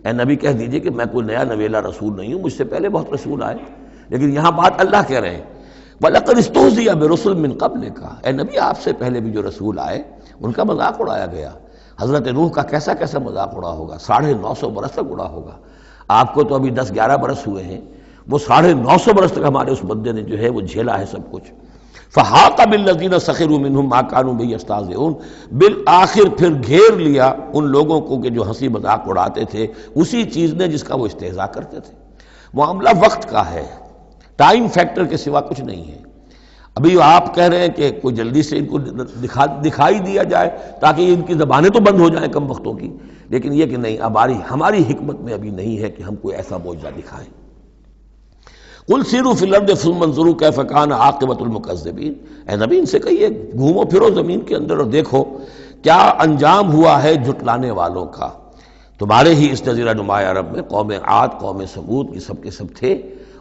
اے نبی کہہ دیجئے کہ میں کوئی نیا نویلا رسول نہیں ہوں، مجھ سے پہلے بہت رسول آئے، لیکن یہاں بات اللہ کہہ رہے ہیں وَلَقَدِ اسْتُهْزِئَ بِرُسُلٍ مِّن قَبْلِكَ، اے نبی آپ سے پہلے بھی جو رسول آئے ان کا مذاق اڑایا گیا۔ حضرت نوح کا کیسا کیسا مذاق اڑا ہوگا، 950 برس تک اڑا ہوگا۔ آپ کو تو ابھی 10-11 برس ہوئے ہیں، وہ 950 برس تک ہمارے اس بندے نے جو ہے وہ جھیلا ہے سب کچھ۔ فحاق بالذین سخروا منہم ما کانوا بہ یستہزئون، بالآخر پھر گھیر لیا ان لوگوں کو کہ جو ہنسی مذاق اڑاتے تھے اسی چیز نے جس کا وہ استہزاء کرتے تھے۔ معاملہ وقت کا ہے، ٹائم فیکٹر کے سوا کچھ نہیں ہے۔ ابھی آپ کہہ رہے ہیں کہ کوئی جلدی سے ان کو دکھائی دیا جائے تاکہ ان کی زبانیں تو بند ہو جائیں کم وقتوں کی، لیکن یہ کہ نہیں، اب ہماری حکمت میں ابھی نہیں ہے کہ ہم کوئی ایسا معجزہ دکھائیں۔ قل سیروا فی الارض ثم انظروا کیف کان عاقبۃ المکذبین، اے نبی ان سے کہیے گھومو پھرو زمین کے اندر اور دیکھو کیا انجام ہوا ہے جھٹلانے والوں کا۔ تمہارے ہی اس جزیرہ نما عرب میں قوم عاد، قوم ثمود یہ سب کے سب تھے،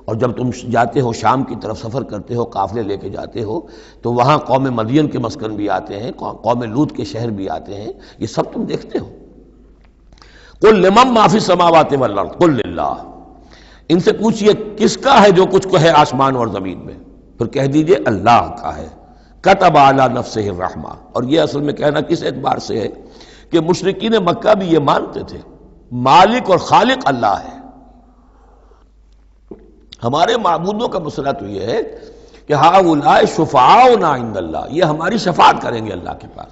اور جب تم جاتے ہو شام کی طرف سفر کرتے ہو، قافلے لے کے جاتے ہو، تو وہاں قوم مدین کے مسکن بھی آتے ہیں، قوم لوط کے شہر بھی آتے ہیں، یہ سب تم دیکھتے ہو۔ قل لمن ما فی السماوات والارض قل للہ، ان سے پوچھئے کس کا ہے جو کچھ کو ہے آسمان اور زمین میں، پھر کہہ دیجئے اللہ کا ہے۔ کتب علی نفسہ الرحمہ، اور یہ اصل میں کہنا کس اعتبار سے ہے کہ مشرکین مکہ بھی یہ مانتے تھے مالک اور خالق اللہ ہے۔ ہمارے معبودوں کا مسئلہ تو یہ ہے کہ ہؤلاء شفعاؤنا عند اللہ، یہ ہماری شفاعت کریں گے اللہ کے پاس۔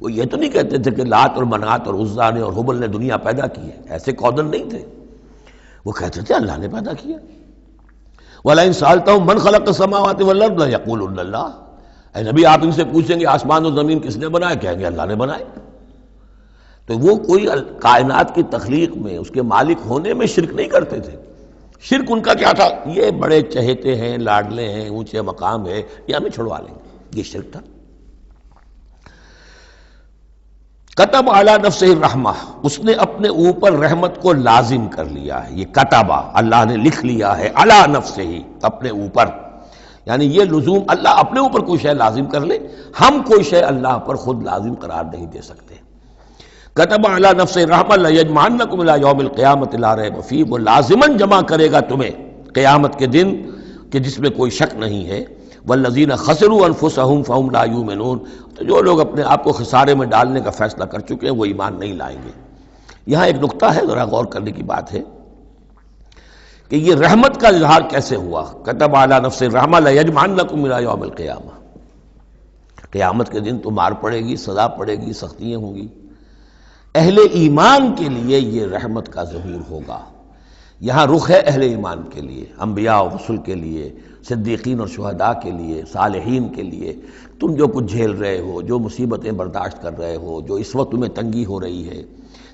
وہ یہ تو نہیں کہتے تھے کہ لات اور منات اور عزا نے اور ہبل نے دنیا پیدا کی ہے، ایسے کودن نہیں تھے، وہ کہتے تھے اللہ نے پیدا کیا۔ وَلَئِن سَأَلْتَهُم مَّنْ خَلَقَ السَّمَاوَاتِ وَالْأَرْضَ لَيَقُولُنَّ اللَّهُ، اے نبی آپ ان سے پوچھیں گے آسمان اور زمین کس نے بنائے، کہیں گے اللہ نے بنائے۔ تو وہ کوئی کائنات کی تخلیق میں اس کے مالک ہونے میں شرک نہیں کرتے تھے۔ شرک ان کا کیا تھا، یہ بڑے چہیتے ہیں، لاڈلے ہیں، اونچے مقام ہے، یہ ہمیں چھڑوا لیں گے، یہ شرک تھا۔ کتب علی نفسہ الرحمہ، اس نے اپنے اوپر رحمت کو لازم کر لیا ہے، یہ کتبہ اللہ نے لکھ لیا ہے، علی نفسہ ہی اپنے اوپر، یعنی یہ لزوم اللہ اپنے اوپر کوئی شے لازم کر لے، ہم کوئی شے اللہ پر خود لازم قرار نہیں دے سکتے۔ کتب علی نفسہ الرحمہ لیجمعنکم الی یوم القیامۃ لا ریب فیہ، وہ لازماً جمع کرے گا تمہیں قیامت کے دن کہ جس میں کوئی شک نہیں ہے۔ والذین خسروا انفسہم فہم لا یؤمنون، تو جو لوگ اپنے آپ کو خسارے میں ڈالنے کا فیصلہ کر چکے ہیں وہ ایمان نہیں لائیں گے۔ یہاں ایک نقطہ ہے، ذرا غور کرنے کی بات ہے کہ یہ رحمت کا اظہار کیسے ہوا۔ کتب علی نفس الرحمہ لیجمعنکم الی یوم القیامہ، قیامت کے دن تو مار پڑے گی، سزا پڑے گی، سختیاں ہوں گی۔ اہل ایمان کے لیے یہ رحمت کا ظہور ہوگا، یہاں رخ ہے اہل ایمان کے لیے، انبیاء و رسل کے لیے، صدیقین اور شہداء کے لیے، صالحین کے لیے۔ تم جو کچھ جھیل رہے ہو، جو مصیبتیں برداشت کر رہے ہو، جو اس وقت تمہیں تنگی ہو رہی ہے،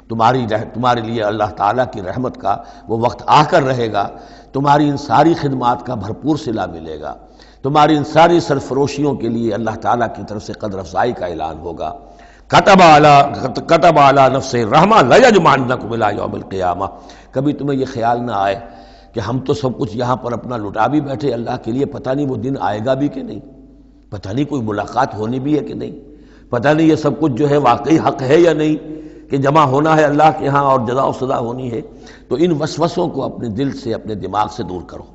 تمہارے لیے اللہ تعالیٰ کی رحمت کا وہ وقت آ کر رہے گا، تمہاری ان ساری خدمات کا بھرپور صلہ ملے گا، تمہاری ان ساری سرفروشیوں کے لیے اللہ تعالیٰ کی طرف سے قدر افزائی کا اعلان ہوگا۔ کتب علی نفسہ الرحمہ لیجمعنکم الی یوم القیامہ۔ کبھی تمہیں یہ خیال نہ آئے کہ ہم تو سب کچھ یہاں پر اپنا لٹا بھی بیٹھے اللہ کے لیے، پتہ نہیں وہ دن آئے گا بھی کہ نہیں، پتہ نہیں کوئی ملاقات ہونی بھی ہے کہ نہیں، پتہ نہیں یہ سب کچھ جو ہے واقعی حق ہے یا نہیں کہ جمع ہونا ہے اللہ کے ہاں اور جزا و سزا ہونی ہے۔ تو ان وسوسوں کو اپنے دل سے، اپنے دماغ سے دور کرو۔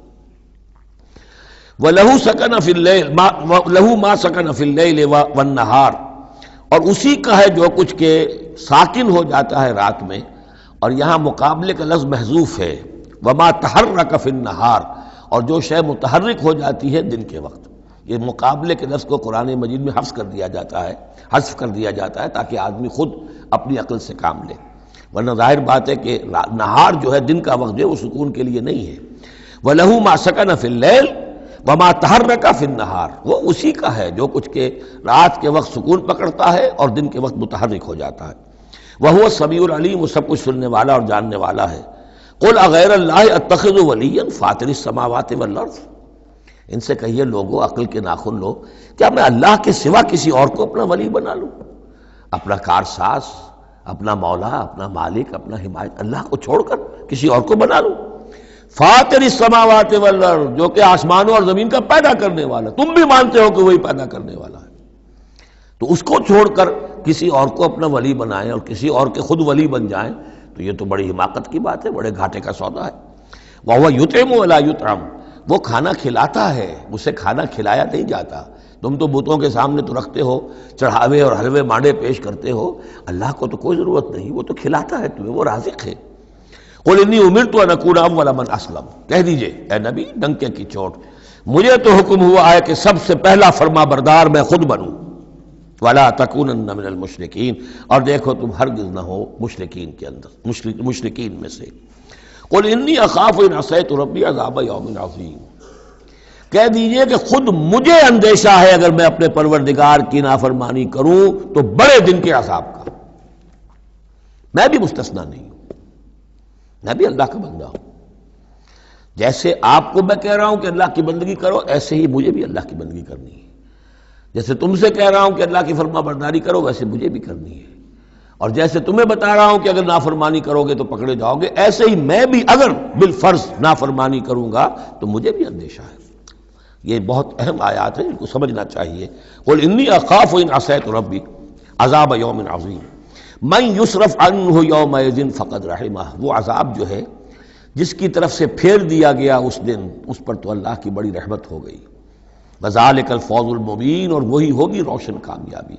وَلَهُ سَكَنَ فِي اللَّيْلِ لَهُ مَا سَكَنَ فِي اللَّيْلِ وَالنَّهَارِ، اور اسی کا ہے جو کچھ کے ساکن ہو جاتا ہے رات میں، اور یہاں مقابلے کا لفظ محذوف ہے، وَمَا تَحَرَّكَ فِي النَّهَارِ، اور جو شے متحرک ہو جاتی ہے دن کے وقت۔ یہ مقابلے کے لفظ کو قرآن مجید میں حذف کر دیا جاتا ہے تاکہ آدمی خود اپنی عقل سے کام لے، ورنہ ظاہر بات ہے کہ نہار جو ہے دن کا وقت جو ہے وہ سکون کے لیے نہیں ہے۔ وَلَهُ مَا سَكَنَ فِي اللَّيْلِ وَمَا تَحَرَّكَ فِي النَّهَارِ، وہ اسی کا ہے جو کچھ کے رات کے وقت سکون پکڑتا ہے اور دن کے وقت متحرک ہو جاتا ہے۔ وَهُوَ السَّمِيعُ الْعَلِيمُ، وہ سب کچھ سننے والا اور جاننے والا ہے۔ قُلْ أَغَيْرَ اللَّهِ أَتَّخِذُ وَلِيًّا فَاطِرِ السَّمَاوَاتِ وَالْأَرْضِ، ان سے کہیے لوگو عقل کے ناخن لو، کیا میں اللہ کے سوا کسی اور کو اپنا ولی بنا لوں، اپنا کارساز، اپنا مولا، اپنا مالک، اپنا حمایت، اللہ کو چھوڑ کر کسی اور کو بنا لوں؟ فاطر السماوات والارض، جو کہ آسمانوں اور زمین کا پیدا کرنے والا، تم بھی مانتے ہو کہ وہی پیدا کرنے والا ہے، تو اس کو چھوڑ کر کسی اور کو اپنا ولی بنائیں اور کسی اور کے خود ولی بن جائیں، تو یہ تو بڑی حماقت کی بات ہے، بڑے گھاٹے کا سودا ہے۔ وَهُوَ يُطْعِمُ وَلَا يُطْعَمُ، وہ کھانا کھلاتا ہے، اسے کھانا کھلایا نہیں جاتا۔ تم تو بتوں کے سامنے تو رکھتے ہو، چڑھاوے اور حلوے مانڈے پیش کرتے ہو، اللہ کو تو کوئی ضرورت نہیں، وہ تو کھلاتا ہے تمہیں، وہ رازق ہے۔ قُلْ إِنِّي أُمِرْتُ أَنْ أَكُونَ أَوَّلَ مَنْ أَسْلَمَ، کہہ دیجئے اے نبی ڈنکے کی چوٹ، مجھے تو حکم ہوا ہے کہ سب سے پہلا فرما بردار میں خود بنوں۔ وَلَا تَكُونَنَّ مِنَ الْمُشْرِكِينَ، اور دیکھو تم ہرگز نہ ہو مشرکین کے اندر، مشرکین میں سے۔ قُلْ إِنِّي أَخَافُ إِنْ عَصَيْتُ رَبِّي عَذَابَ يَوْمٍ عَظِيمٍ، کہہ دیجئے کہ خود مجھے اندیشہ ہے اگر میں اپنے پروردگار کی نافرمانی کروں تو بڑے دن کے عذاب کا۔ میں بھی مستثنا نہیں ہوں، میں بھی اللہ کا بندہ ہوں۔ جیسے آپ کو میں کہہ رہا ہوں کہ اللہ کی بندگی کرو، ایسے ہی مجھے بھی اللہ کی بندگی کرنی ہے۔ جیسے تم سے کہہ رہا ہوں کہ اللہ کی فرما برداری کرو، ویسے مجھے بھی کرنی ہے۔ اور جیسے تمہیں بتا رہا ہوں کہ اگر نافرمانی کرو گے تو پکڑے جاؤ گے، ایسے ہی میں بھی اگر بالفرض نافرمانی کروں گا تو مجھے بھی اندیشہ ہے۔ یہ بہت اہم آیات ہیں، ان کو سمجھنا چاہیے۔ قُلْ إِنِّي أَخَافُ إِنْ عَصَيْتُ رَبِّي عَذَابَ يَوْمٍ عَظِيمٍ مَنْ يُصْرَفْ عَنْهُ يَوْمَئِذٍ فَقَدْ رَحِمَهُ، وہ عذاب جو ہے جس کی طرف سے پھیر دیا گیا اس دن، اس پر تو اللہ کی بڑی رحمت ہو گئی۔ وَذَلِكَ الْفَوْزُ الْمُبِينُ، اور وہی ہوگی روشن کامیابی۔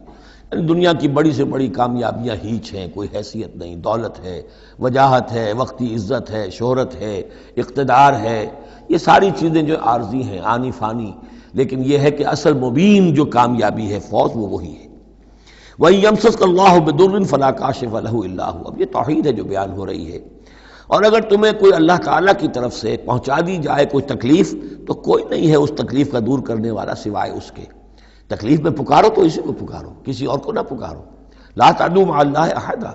یعنی دنیا کی بڑی سے بڑی کامیابیاں ہیچ ہیں، کوئی حیثیت نہیں، دولت ہے، وجاہت ہے، وقتی عزت ہے، شہرت ہے، اقتدار ہے، یہ ساری چیزیں جو عارضی ہیں، آنی فانی، لیکن یہ ہے کہ اصل مبین جو کامیابی ہے، فوز، وہ وہی ہے۔ وَإِن يَمْسَسْكَ اللَّهُ بِضُرٍّ فَلَا كَاشِفَ لَهُ إِلَّا هُوَ، اب یہ توحید ہے جو بیان ہو رہی ہے۔ اور اگر تمہیں کوئی اللہ تعالیٰ کی طرف سے پہنچا دی جائے کوئی تکلیف، تو کوئی نہیں ہے اس تکلیف کا دور کرنے والا سوائے اس کے۔ تکلیف میں پکارو تو اسی کو پکارو، کسی اور کو نہ پکارو۔ لا تدعوا مع اللہ احدا،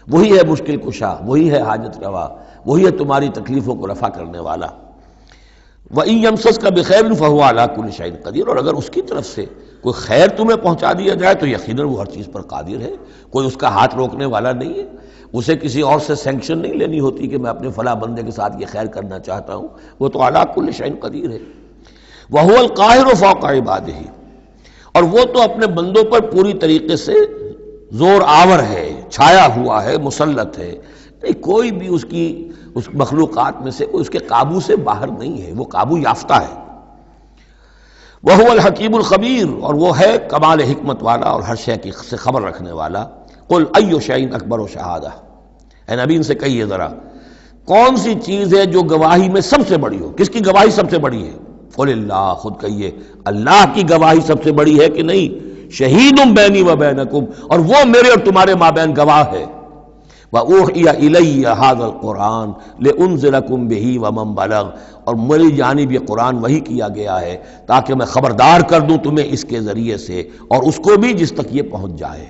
وہی ہے مشکل کشا، وہی ہے حاجت روا، وہی ہے تمہاری تکلیفوں کو رفع کرنے والا۔ وَإِن يَمْسَسْكَ بِخَيْرٍ فَهُوَ عَلَى كُلِّ شَيْءٍ قَدِيرٌ، اور اگر اس کی طرف سے کوئی خیر تمہیں پہنچا دیا جائے تو یقیناً وہ ہر چیز پر قادر ہے، کوئی اس کا ہاتھ روکنے والا نہیں ہے۔ اسے کسی اور سے سینکشن نہیں لینی ہوتی کہ میں اپنے فلاں بندے کے ساتھ یہ خیر کرنا چاہتا ہوں، وہ تو عَلَى كُلِّ شَيْءٍ قَدِيرٌ ہے۔ وَهُوَ الْقَاهِرُ فَوْقَ عِبَادِهِ، اور وہ تو اپنے بندوں پر پوری طریقے سے زور آور ہے، چھایا ہوا ہے، مسلط ہے، کوئی بھی اس مخلوقات میں سے کوئی اس کے قابو سے باہر نہیں ہے، وہ قابو یافتہ ہے۔ وَهُوَ الْحَكِيمُ الْخَبِيرُ، اور وہ ہے کمال حکمت والا اور ہر شے کی سے خبر رکھنے والا۔ قُلْ أَيُّ شَيْءٍ أَكْبَرُ شَهَادَةً، اے نبی ان سے کہیے ذرا کون سی چیز ہے جو گواہی میں سب سے بڑی ہو؟ کس کی گواہی سب سے بڑی ہے؟ قُلِ اللَّهُ، خود کہیے اللہ کی گواہی سب سے بڑی ہے کہ نہیں؟ شہید بینی و بینکم، اور وہ میرے اور تمہارے مابین گواہ ہے۔ وَأُوحِيَ إِلَيَّ هَذَا الْقُرْآنُ لِأُنذِرَكُم بِهِ وَمَن بَلَغَ، اور میری جانب یہ قرآن وحی کیا گیا ہے تاکہ میں خبردار کر دوں تمہیں اس کے ذریعے سے اور اس کو بھی جس تک یہ پہنچ جائے۔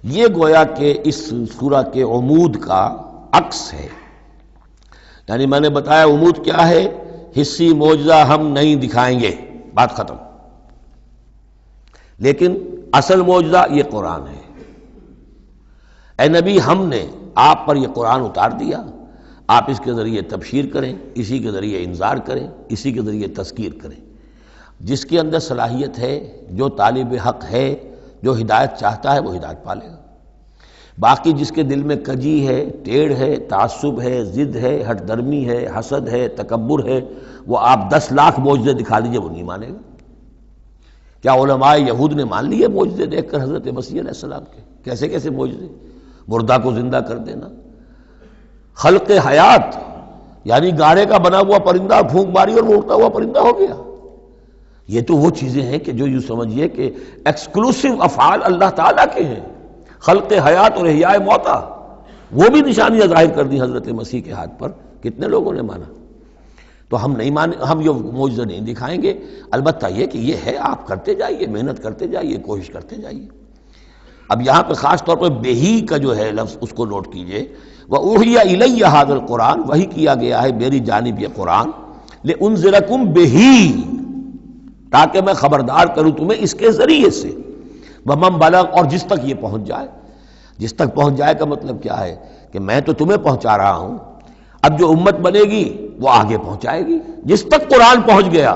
یہ گویا کہ اس سورہ کے عمود کا عکس ہے، یعنی میں نے بتایا عمود کیا ہے، حصی معجزہ ہم نہیں دکھائیں گے، بات ختم، لیکن اصل معجزہ یہ قرآن ہے۔ اے نبی ہم نے آپ پر یہ قرآن اتار دیا، آپ اس کے ذریعے تبشیر کریں، اسی کے ذریعے انذار کریں، اسی کے ذریعے تذکیر کریں۔ جس کے اندر صلاحیت ہے، جو طالب حق ہے، جو ہدایت چاہتا ہے، وہ ہدایت پالے گا۔ باقی جس کے دل میں کجی ہے، ٹیڑھ ہے، تعصب ہے، ضد ہے، ہٹ درمی ہے، حسد ہے، تکبر ہے، وہ آپ 10 لاکھ معجزے دکھا دیجئے وہ نہیں مانے گا۔ کیا علماء یہود نے مان لیے معجزے دیکھ کر حضرت مسیح علیہ السلام کے؟ کیسے کیسے معجزے، مردہ کو زندہ کر دینا، خلق حیات، یعنی گاڑے کا بنا ہوا پرندہ پھونک ماری اور وہ اڑتا ہوا پرندہ ہو گیا۔ یہ تو وہ چیزیں ہیں کہ جو یوں سمجھیے کہ ایکسکلوسیو افعال اللہ تعالیٰ کے ہیں، خلق حیات اور احیاء موتا، وہ بھی نشانیاں ظاہر کر دی حضرت مسیح کے ہاتھ پر، کتنے لوگوں نے مانا؟ تو ہم نہیں مانے، ہم یہ معجزہ نہیں دکھائیں گے، البتہ یہ کہ یہ ہے، آپ کرتے جائیے، محنت کرتے جائیے، کوشش کرتے جائیے۔ اب یہاں پہ خاص طور پر بہی کا جو ہے لفظ اس کو نوٹ کیجئے، وَأُوحِيَ إِلَيَّ هَذَا الْقُرْآنُ، وحی کیا گیا ہے میری جانب یہ قرآن، لِأُنذِرَكُم بِهِ، تاکہ میں خبردار کروں تمہیں اس کے ذریعے سے، وَمَن بَلَغَ، اور جس تک یہ پہنچ جائے۔ جس تک پہنچ جائے کا مطلب کیا ہے کہ میں تو تمہیں پہنچا رہا ہوں، اب جو امت بنے گی وہ آگے پہنچائے گی۔ جس تک قرآن پہنچ گیا،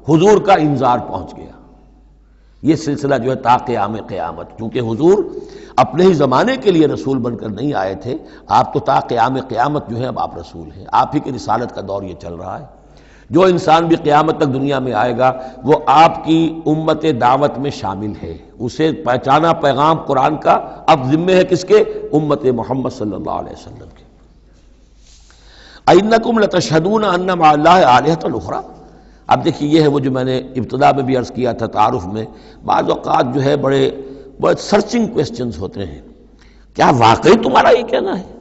حضور کا انذار پہنچ گیا۔ یہ سلسلہ جو ہے تا قیام قیامت، کیونکہ حضور اپنے ہی زمانے کے لیے رسول بن کر نہیں آئے تھے، آپ تو تا قیام قیامت جو ہے اب آپ رسول ہیں، آپ ہی کی رسالت کا دور یہ چل رہا ہے۔ جو انسان بھی قیامت تک دنیا میں آئے گا وہ آپ کی امت دعوت میں شامل ہے، اسے پہچانا پیغام قرآن کا اب ذمہ ہے کس کے؟ امت محمد صلی اللہ علیہ وسلم کے۔ اَإِنَّكُمْ لَتَشْهَدُونَ أَنَّ مَعَ اللَّهِ آلِهَةً أُخْرَىٰ۔ اب دیکھیے یہ ہے وہ جو میں نے ابتدا میں بھی عرض کیا تھا تعارف میں، بعض اوقات جو ہے بڑے سرچنگ کویسچنز ہوتے ہیں، کیا واقعی تمہارا یہ کہنا ہے؟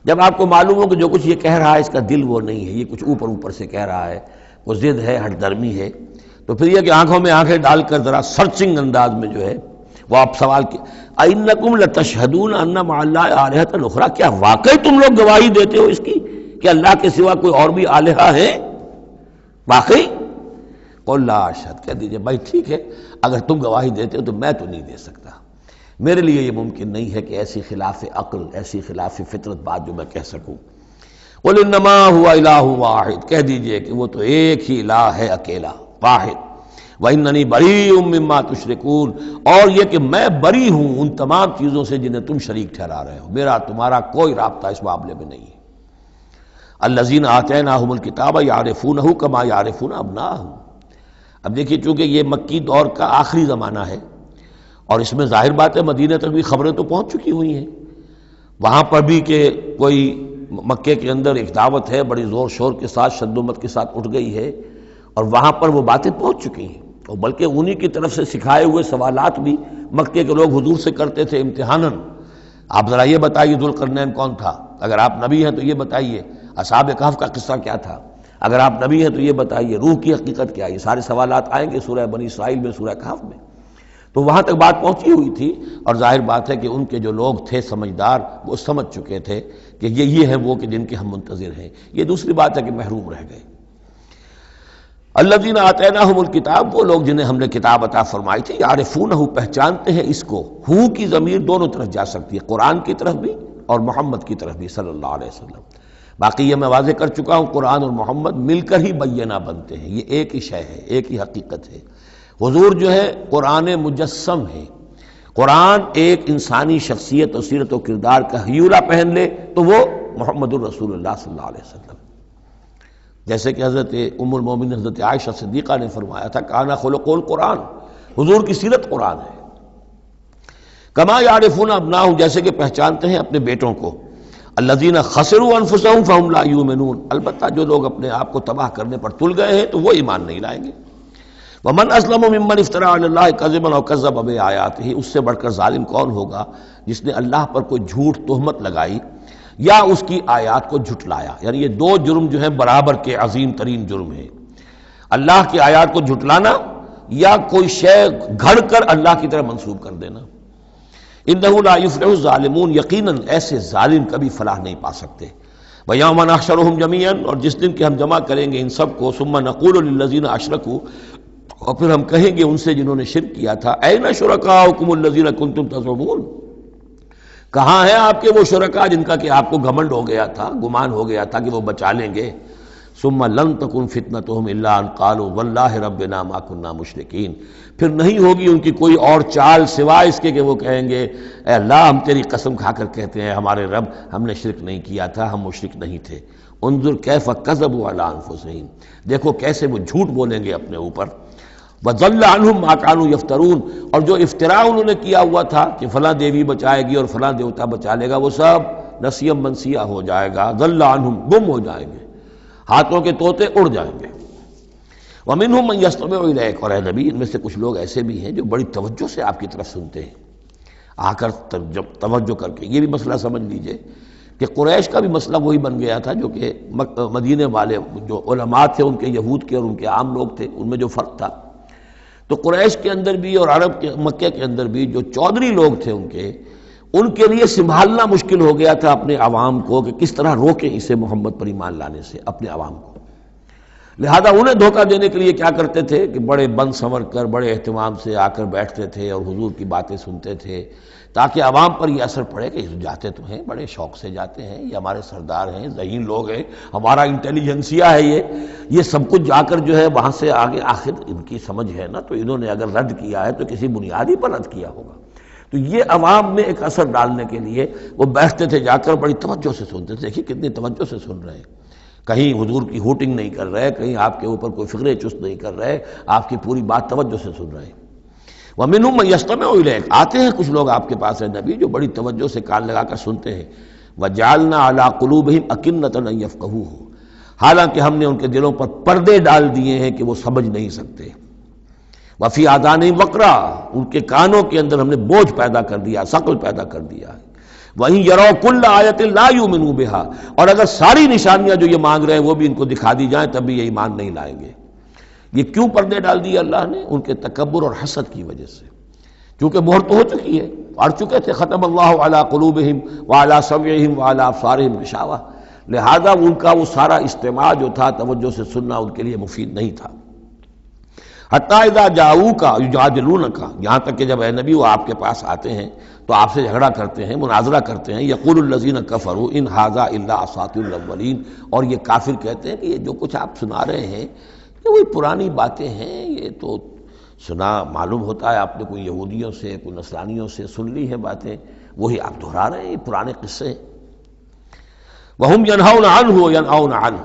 جب آپ کو معلوم ہو کہ جو کچھ یہ کہہ رہا ہے اس کا دل وہ نہیں ہے، یہ کچھ اوپر اوپر سے کہہ رہا ہے، وہ ضد ہے، ہٹ درمی ہے، تو پھر یہ کہ آنکھوں میں آنکھیں ڈال کر ذرا سرچنگ انداز میں جو ہے وہ آپ سوال کی اَإِنَّكُمْ لَتَشْهَدُونَ أَنَّ مَعَ اللَّهِ آلِهَةً أُخْرَىٰ، کیا واقعی تم لوگ گواہی دیتے ہو اس کی کہ اللہ کے سوا کوئی اور بھی آلہہ ہے؟ واقعی؟ قُل لَا أَشْهَدُ، کہہ دیجئے بھائی ٹھیک ہے، اگر تم گواہی دیتے ہو تو میں تو نہیں دے سکتا، میرے لیے یہ ممکن نہیں ہے کہ ایسی خلاف عقل، ایسی خلاف فطرت بات جو میں کہہ سکوں۔ قُلْ إِنَّمَا هُوَ إِلَٰهٌ وَاحِدٌ، کہہ دیجئے کہ وہ تو ایک ہی الہ ہے، اکیلا، واحد۔ وَإِنَّنِي بَرِيءٌ مِّمَّا تُشْرِكُونَ، اور یہ کہ میں بری ہوں ان تمام چیزوں سے جنہیں تم شریک ٹھہرا رہے ہو، میرا تمہارا کوئی رابطہ اس معاملے میں نہیں ہے۔ الَّذِينَ آتَيْنَاهُمُ الْكِتَابَ يَعْرِفُونَهُ كَمَا يَعْرِفُونَ أَبْنَاءَهُمْ۔ اب دیکھیے چونکہ یہ مکی دور کا آخری زمانہ ہے اور اس میں ظاہر بات ہے مدینہ تک بھی خبریں تو پہنچ چکی ہوئی ہیں، وہاں پر بھی کہ کوئی مکے کے اندر ایک دعوت ہے بڑی زور شور کے ساتھ، شد و مت کے ساتھ اٹھ گئی ہے، اور وہاں پر وہ باتیں پہنچ چکی ہیں، اور بلکہ انہی کی طرف سے سکھائے ہوئے سوالات بھی مکے کے لوگ حضور سے کرتے تھے امتحاناً۔ آپ ذرا یہ بتائیے ذوالقرنین کون تھا؟ اگر آپ نبی ہیں تو یہ بتائیے، اصحاب کہف کا قصہ کیا تھا؟ اگر آپ نبی ہیں تو یہ بتائیے، روح کی حقیقت کیا ہے؟ یہ سارے سوالات آئیں گے سورہ بنی اسرائیل میں، سورہ کہف میں۔ تو وہاں تک بات پہنچی ہوئی تھی، اور ظاہر بات ہے کہ ان کے جو لوگ تھے سمجھدار وہ سمجھ چکے تھے کہ یہ ہیں وہ کہ جن کے ہم منتظر ہیں۔ یہ دوسری بات ہے کہ محروم رہ گئے۔ الذین آتیناہم الکتاب، وہ لوگ جنہیں ہم نے کتاب عطا فرمائی تھی، یعرفونہ، پہچانتے ہیں اس کو۔ ہو کی ضمیر دونوں طرف جا سکتی ہے، قرآن کی طرف بھی اور محمد کی طرف بھی صلی اللہ علیہ وسلم۔ باقی یہ میں واضح کر چکا ہوں، قرآن اور محمد مل کر ہی بینہ بنتے ہیں، یہ ایک ہی شے ہے، ایک ہی حقیقت ہے۔ حضور جو ہے قرآن مجسم ہے، قرآن ایک انسانی شخصیت اور سیرت و کردار کا ہیولہ پہن لے تو وہ محمد الرسول اللہ صلی اللہ علیہ وسلم، جیسے کہ حضرت ام المومنین حضرت عائشہ صدیقہ نے فرمایا تھا کانا خلق القرآن، حضور کی سیرت قرآن ہے۔ کما یعرفون ابناہم، جیسے کہ پہچانتے ہیں اپنے بیٹوں کو۔ الذین خسروا انفسهم فهم لا یؤمنون، البتہ جو لوگ اپنے آپ کو تباہ کرنے پر تل گئے ہیں تو وہ ایمان نہیں لائیں گے۔ ومن اسلم ممن افترى علی اللہ کذبا او کذب بآیاتہ، اس سے بڑھ کر ظالم کون ہوگا جس نے اللہ پر کوئی جھوٹ تہمت لگائی یا اس کی آیات کو جھٹلایا۔ یعنی یہ دو جرم جو ہیں برابر کے عظیم ترین جرم ہیں، اللہ کی آیات کو جھٹلانا یا کوئی شے گھڑ کر اللہ کی طرف منسوب کر دینا۔ انہ لا یفلح الظالمون، یقیناً ایسے ظالم کبھی فلاح نہیں پا سکتے۔ ویوم نحشرہم جمیعا، اور جس دن کہ ہم جمع کریں گے ان سب کو، ثم نقول للذین اشرکوا، اور پھر ہم کہیں گے ان سے جنہوں نے شرک کیا تھا، این شرکاؤکم الذین کنتم تزعمون، کہاں ہیں آپ کے وہ شرکاء جن کا کہ آپ کو گھمنڈ ہو گیا تھا، گمان ہو گیا تھا کہ وہ بچا لیں گے۔ ثم لن تکن فتنتہم الا ان قالوا واللہ ربنا ما کنا مشرکین، پھر نہیں ہوگی ان کی کوئی اور چال سوائے اس کے کہ وہ کہیں گے اے اللہ ہم تیری قسم کھا کر کہتے ہیں ہمارے رب ہم نے شرک نہیں کیا تھا، ہم مشرک نہیں تھے۔ انظر کیف کذبوا علی انفسہم، دیکھو کیسے وہ جھوٹ بولیں گے اپنے اوپر۔ وضل عنہم ما کانوا یفترون، اور جو افتراء انہوں نے کیا ہوا تھا کہ فلاں دیوی بچائے گی اور فلاں دیوتا بچا لے گا، وہ سب نسیم منسیہ ہو جائے گا، ضل عنہم، گم ہو جائیں گے، ہاتھوں کے طوطے اڑ جائیں گے۔ ومنہم من یستمع الیک، اور اے نبی ان میں سے کچھ لوگ ایسے بھی ہیں جو بڑی توجہ سے آپ کی طرف سنتے ہیں، آ کر توجہ کر کے۔ یہ بھی مسئلہ سمجھ لیجئے کہ قریش کا بھی مسئلہ وہی بن گیا تھا جو کہ مدینے والے جو علماء تھے ان کے، یہود کے اور ان کے عام لوگ تھے، ان میں جو فرق تھا، تو قریش کے اندر بھی اور عرب کے مکے کے اندر بھی جو چودھری لوگ تھے ان کے لیے سنبھالنا مشکل ہو گیا تھا اپنے عوام کو کہ کس طرح روکیں اسے محمد پر ایمان لانے سے اپنے عوام کو۔ لہذا انہیں دھوکہ دینے کے لیے کیا کرتے تھے کہ بڑے بند سنور کر بڑے اہتمام سے آ کر بیٹھتے تھے اور حضور کی باتیں سنتے تھے، تاکہ عوام پر یہ اثر پڑے کہ جاتے تو ہیں، بڑے شوق سے جاتے ہیں، یہ ہمارے سردار ہیں، ذہین لوگ ہیں، ہمارا انٹیلیجنسیا ہے، یہ سب کچھ جا کر جو ہے وہاں سے آگے، آخر ان کی سمجھ ہے نا، تو انہوں نے اگر رد کیا ہے تو کسی بنیادی پر رد کیا ہوگا۔ تو یہ عوام میں ایک اثر ڈالنے کے لیے وہ بیٹھتے تھے جا کر، بڑی توجہ سے سنتے تھے. دیکھیے کتنی توجہ سے سن رہے ہیں، کہیں حضور کی ہوٹنگ نہیں کر رہے، کہیں آپ کے اوپر کوئی فکرے چست نہیں کر رہے، آپ کی پوری بات توجہ سے سن رہے ہیں. وَمِنْهُمْ مَن يَسْتَمِعُ إِلَيْكَ، آتے ہیں کچھ لوگ آپ کے پاس ہے نبی جو بڑی توجہ سے کان لگا کر سنتے ہیں. وَجَعَلْنَا عَلَىٰ قُلُوبِهِمْ أَكِنَّةً أَن يَفْقَهُوهُ، حالانکہ ہم نے ان کے دلوں پر پردے ڈال دیے ہیں کہ وہ سمجھ نہیں سکتے. وَفِي آذَانِهِمْ وَقْرًا، ان کے کانوں کے اندر ہم نے بوجھ پیدا کر دیا، ثقل پیدا کر دیا ہے. وَإِن يَرَوْا كُلَّ آيَةٍ لَا يُؤْمِنُوا بِهَا، اور اگر ساری نشانیاں جو یہ مانگ رہے ہیں وہ بھی ان کو دکھا دی جائیں تب بھی یہ ایمان نہیں لائیں گے. یہ کیوں پردے ڈال دیے اللہ نے؟ ان کے تکبر اور حسد کی وجہ سے. کیونکہ مہر تو ہو چکی ہے، پڑھ چکے تھے ختم اللہ علی قلوبہم وعلی سمعہم وعلی ابصارہم غشاوہ، لہذا ان کا وہ سارا استماع جو تھا، توجہ سے سننا ان کے لیے مفید نہیں تھا. حتی اذا جاؤوک یجادلونک، یہاں تک کہ جب اے نبی وہ آپ کے پاس آتے ہیں تو آپ سے جھگڑا کرتے ہیں، مناظرہ کرتے ہیں. یقول الذین کفروا ان ھذا الا اساطیر الاولین، اور یہ کافر کہتے ہیں کہ یہ جو کچھ آپ سنا رہے ہیں یہ وہی پرانی باتیں ہیں، یہ تو سنا معلوم ہوتا ہے آپ نے کوئی یہودیوں سے کوئی نصرانیوں سے سن لی ہے باتیں، وہی آپ دہرا رہے ہیں، یہ پرانے قصے ہیں. وَهُمْ يَنْهَوْنَ عَنْهُ وَيَنْأَوْنَ عَنْهُ،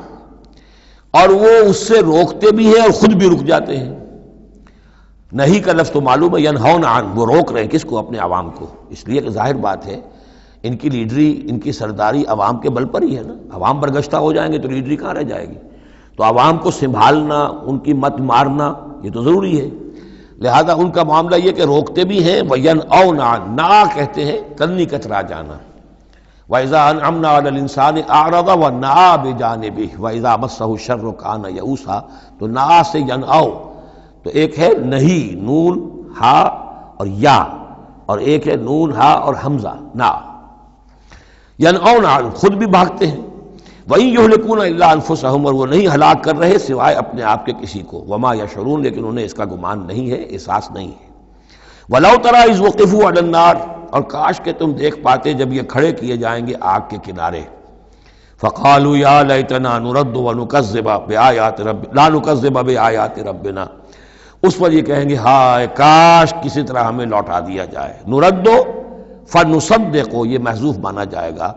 اور وہ اس سے روکتے بھی ہیں اور خود بھی رک جاتے ہیں. نہیں کا لفظ تو معلوم ہے، يَنْهَوْنَ عَنْهُ، وہ روک رہے ہیں کس کو؟ اپنے عوام کو. اس لیے کہ ظاہر بات ہے ان کی لیڈری، ان کی سرداری عوام کے بل پر ہی ہے نا. عوام برگشتہ ہو جائیں گے تو لیڈری کہاں رہ جائے گی؟ تو عوام کو سنبھالنا، ان کی مت مارنا یہ تو ضروری ہے. لہذا ان کا معاملہ یہ کہ روکتے بھی ہیں. وَيَنْأَوْنَ عَنْهُ، نا کہتے ہیں کنی کترا جانا. وَإِذَا أَنْعَمْنَا عَلَى الْإِنسَانِ أَعْرَضَ وَنَأَىٰ بِجَانِبِهِ وَإِذَا مَسَّهُ الشَّرُّ كَانَ يَئُوسًا، تو نا سے ینعو، تو ایک ہے نہیں نون ہا اور یا، اور ایک ہے نون ہا اور حمزہ نا. ینعون عنہ، خود بھی بھاگتے ہیں. وَإِن يُهْلِكُونَ إِلَّا أَنفُسَهُمْ، اور وہ نہیں ہلاک کر رہے سوائے اپنے آپ کے کسی کو. وَمَا يَشْعُرُونَ، لیکن انہیں اس کا گمان نہیں ہے، احساس نہیں ہے. وَلَوْ تَرَىٰ إِذْ وُقِفُوا عَلَى النَّارِ، اور کاش کہ تم دیکھ پاتے جب یہ کھڑے کیے جائیں گے آگ کے کنارے. فَقَالُوا يَا لَيْتَنَا نُرَدُّ وَنُكَذِّبَ بِآيَاتِ رَبِّنَا، اس پر یہ کہیں گے ہائے کاش کسی طرح ہمیں لوٹا دیا جائے. نُرَدُّ فَنُصَدِّقُ، یہ محذوف مانا جائے گا،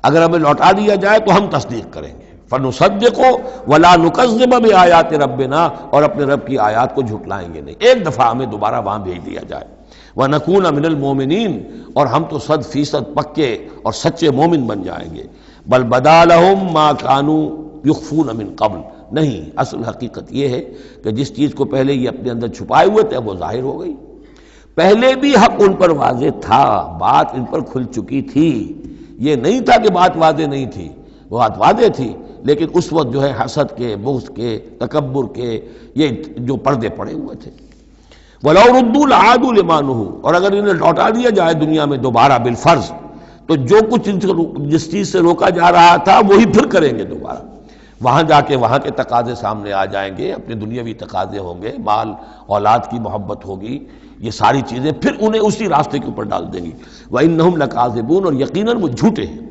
اگر ہمیں لوٹا دیا جائے تو ہم تصدیق کریں گے. فَنُصَدِّقُ وَلَا نُكَذِّبَ بِآيَاتِ رَبِّنَا، اور اپنے رب کی آیات کو جھٹلائیں گے نہیں. ایک دفعہ ہمیں دوبارہ وہاں بھیج دیا جائے. وَنَكُونَ مِنَ الْمُؤْمِنِينَ، اور ہم تو 100% پکے اور سچے مومن بن جائیں گے. بل بدا لَهُم مَا كَانُوا يُخْفُونَ مِن قَبْلُ، نہیں، اصل حقیقت یہ ہے کہ جس چیز کو پہلے یہ اپنے اندر چھپائے ہوئے تھے وہ ظاہر ہو گئی. پہلے بھی حق ان پر واضح تھا، بات ان پر کھل چکی تھی. یہ نہیں تھا کہ بات واضح نہیں تھی، وہ بات واضح تھی، لیکن اس وقت جو ہے حسد کے، بغض کے، تکبر کے یہ جو پردے پڑے ہوئے تھے. وَلَوْ رُدُّوا لَعَادُوا لِمَا نُهُوا، اور اگر انہیں لوٹا دیا جائے دنیا میں دوبارہ بالفرض، تو جو کچھ جس چیز سے روکا جا رہا تھا وہی پھر کریں گے دوبارہ. وہاں جا کے وہاں کے تقاضے سامنے آ جائیں گے، اپنے دنیاوی تقاضے ہوں گے، مال اولاد کی محبت ہوگی، یہ ساری چیزیں پھر انہیں اسی راستے کے اوپر ڈال دیں گی. وَإِنَّهُمْ لَكَاذِبُونَ، اور یقیناً وہ جھوٹے ہیں.